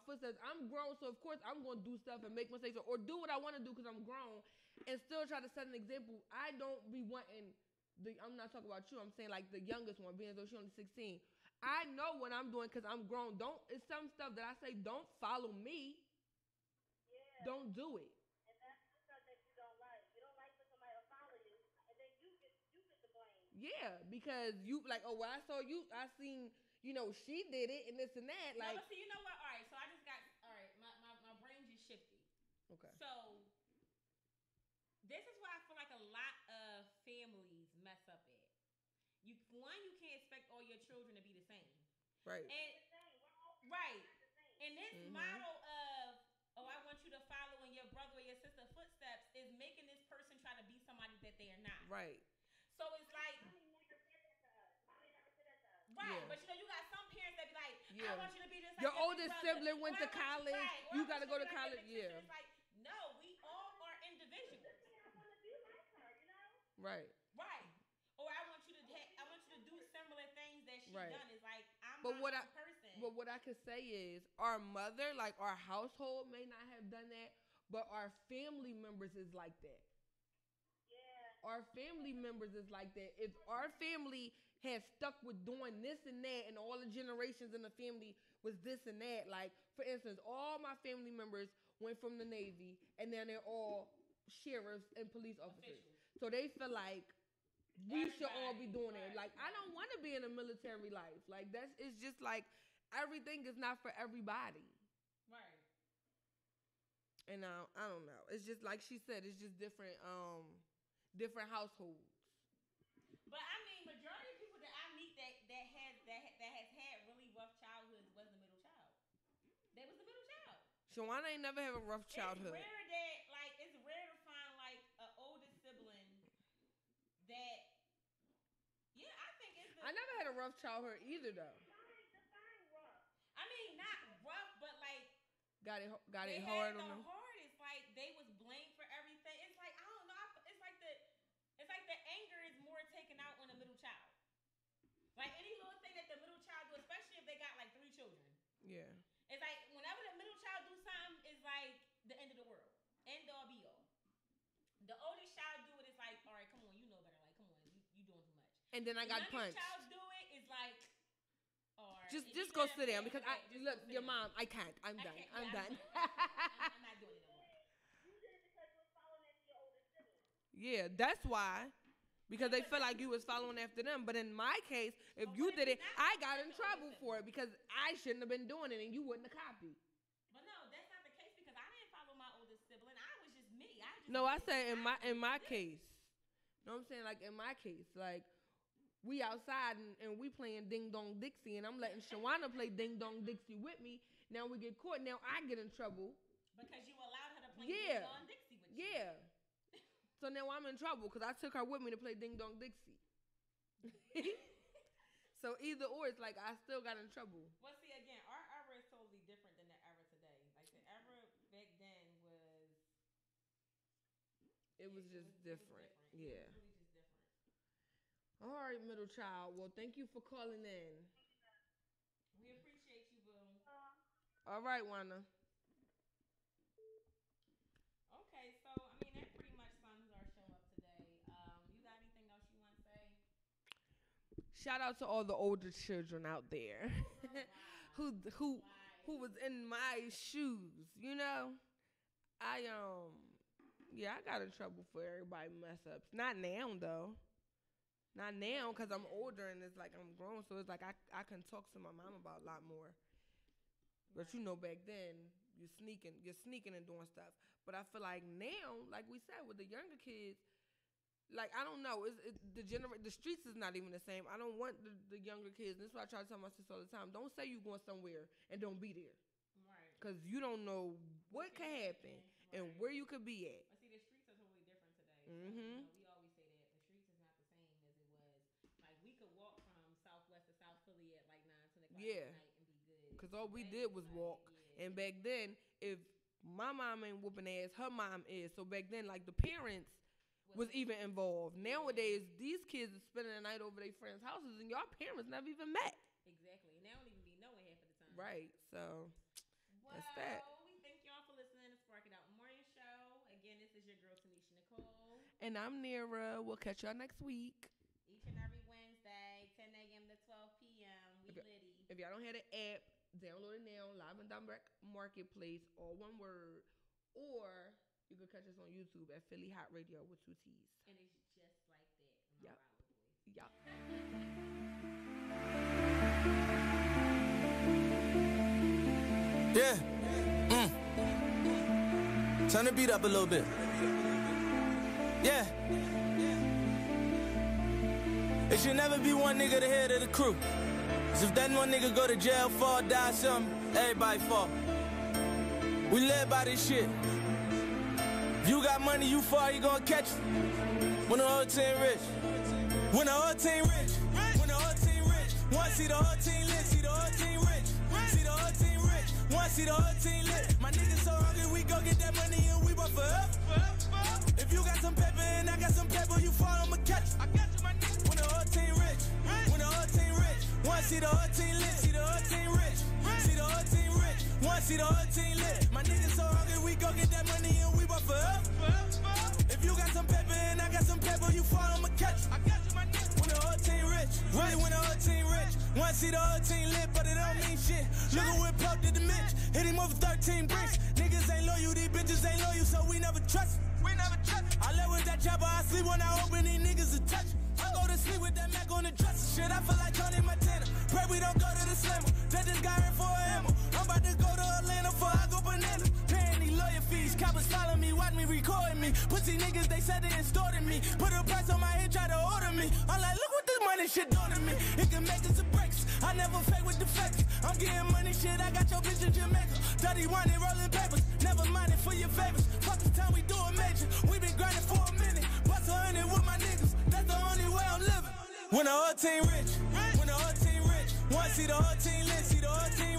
footsteps, I'm grown, so of course I'm going to do stuff and make mistakes or do what I want to do because I'm grown and still try to set an example. I don't be wanting... I'm not talking about you. I'm saying like the youngest one, being as though she's only 16. I know what I'm doing because I'm grown. It's some stuff that I say, don't follow me. Yeah. Don't do it. And that's the stuff that you don't like. You don't like for somebody to follow you, and then you get the blame. Yeah, because you like, oh, well, I saw you. I seen, she did it and this and that. Like, no, but see, you know what? All right, so I just got. All right, my brain just shifted. Okay. So. This is why I feel like a lot of families mess up at. You can't expect all your children to be the same. Right. And right. And this model of, I want you to follow in your brother or your sister's footsteps is making this person try to be somebody that they are not. Right. So it's like. Right, Yeah. but you got some parents that be like, I want you to be just like your oldest sibling went to college. Right, You got to go to college. Yeah. It's like, no, we all are individuals. Right. Right. Or I want you to do similar things that she right. done. It's like I'm but not a person. But what I could say is our mother, like our household may not have done that, but our family members is like that. Yeah. Our family members is like that. If our family had stuck with doing this and that and all the generations in the family was this and that, like for instance, all my family members went from the Navy and then they're all sheriffs and police officers. Officials. So they feel like we should all be doing it. Like, I don't want to be in a military life. Like, it's just like, everything is not for everybody. Right. And I don't know. It's just, like she said, it's just different households. But, I mean, majority of people that I meet that has had really rough childhoods was the middle child. They was the middle child. Shawana ain't never have a rough childhood. It's rare to find like an older sibling that. Yeah, I think it's. I never had a rough childhood either, though. I mean, not rough, but like. Got it hard on them. Hardest, like they was blamed for everything. It's like I don't know. It's like the anger is more taken out on the middle child. Like any little thing that the middle child do, especially if they got like 3 children. Yeah. It's like whenever the middle child do something, it's like the end of the world. End all be all. The oldest child do it, it's like, all right, come on, you know better. Like, come on, you doing too much. And then I got punched. The youngest child do it, it's like, all right. Just go sit down because look, your mom, I can't. I'm done. I'm done. I'm not doing it no more. You did it because you was following after your older sibling. Yeah, that's why. Because they feel like you was following after them. But in my case, if you did it, I got in trouble for it because I shouldn't have been doing it and you wouldn't have copied. But no, that's not the case because I didn't follow my oldest sibling. I was just me. I said in my case. You know what I'm saying? Like in my case, like we outside and we playing Ding Dong Dixie and I'm letting Shawana play Ding Dong Dixie with me. Now we get caught. Now I get in trouble. Because you allowed her to play Ding Dong Dixie with you. Yeah. So now I'm in trouble because I took her with me to play Ding Dong Dixie. So either or, it's like I still got in trouble. Well, see, again, our era is totally different than the era today. Like the era back then was... It was just different. Yeah. It was really just different. All right, middle child. Well, thank you for calling in. We appreciate you, boo. All right, Wanda. Okay, so, I mean, that pretty much sums our show up today. You got anything else you want to say? Shout out to all the older children out there who was in my shoes, you know? I got in trouble for everybody mess ups. Not now, though. Not now, because I'm older and it's like I'm grown, so it's like I can talk to my mom about a lot more. But you know, back then you're sneaking and doing stuff. But I feel like now, like we said, with the younger kids, like I don't know, the streets is not even the same. I don't want the younger kids. This is why I try to tell my sister all the time. Don't say you going somewhere and don't be there. Right. Because you don't know what could happen and where you could be at. But see, the streets are totally different today. Mm-hmm. So, we always say that the streets is not the same as it was. Like we could walk from Southwest to South Philly at like 9, 10 o'clock at night and be good. Because all we did was walk. And back then, if my mom ain't whooping ass, her mom is. So back then, like the parents was even involved. Nowadays, these kids are spending the night over their friends' houses, and y'all parents never even met. Exactly. And they don't even be knowing half of the time. Right. So that's that. We thank y'all for listening to Spark It Out Morning Show. Again, this is your girl Tanisha Nicole. And I'm Nira. We'll catch y'all next week. Each and every Wednesday, 10 a.m. to 12 p.m. We litty. If y'all don't have the app, download it now. Live and Direct Marketplace, all one word. Or you can catch us on YouTube at Philly Hot Radio with 2 T's. And it's just like that. Yep. Yep. Yeah. Turn the beat up a little bit. Yeah. It should never be one nigga the head of the crew. Cause if that one nigga go to jail, fall, die, something, everybody fall. We live by this shit. If you got money, you fall, you gonna catch it. When the whole team rich. When the whole team rich. When the whole team rich. Wanna see the whole team lit, see the whole team rich. See the whole team rich. Wanna see the whole team lit. My niggas so hungry, we go get that money and we want forever. If you got some paper and I got some paper, you fall, I'ma catch it. I got you, my nigga. When the whole team rich. When the whole team rich. Wanna see the whole team lit, see the whole team rich. See the whole team rich. Wanna see the whole team lit. My niggas so hungry, we go get that money and we want forever. If you got some paper and I got some paper, you fall, I'ma catch it. I got you, my nigga. When the whole team rich. Really, when the whole team rich. Wanna see the whole team lit, but it don't mean shit. Look at what Pop did to Mitch. Hit him over 13 bricks. Niggas ain't loyal, these bitches ain't loyal, so we never trust. We never trust. I live with that chopper, I sleep when I open, these niggas a touch. I go to sleep with that Mac on the dresser. Shit, I feel like Tony Montana. Pray we don't go to the slammer. That just got her for a hammer. I'm about to go to Atlanta before I go bananas. Paying these lawyer fees. Coppers following me, watch me, recording me. Pussy niggas, they said they extorted me. Put a price on my head, try to order me. I'm like, look what this money shit doing to me. It can make us a breaks. I never fake with the fakes. I'm getting money shit, I got your bitch in Jamaica. 31 and rolling papers. Never mind it for your favors. Fuck the time we do a major. We been grinding for a minute. Bust 100 with my niggas. That's the only way I'm living. When the whole team rich. When the whole team rich. Wanna see the whole team lit, see the whole team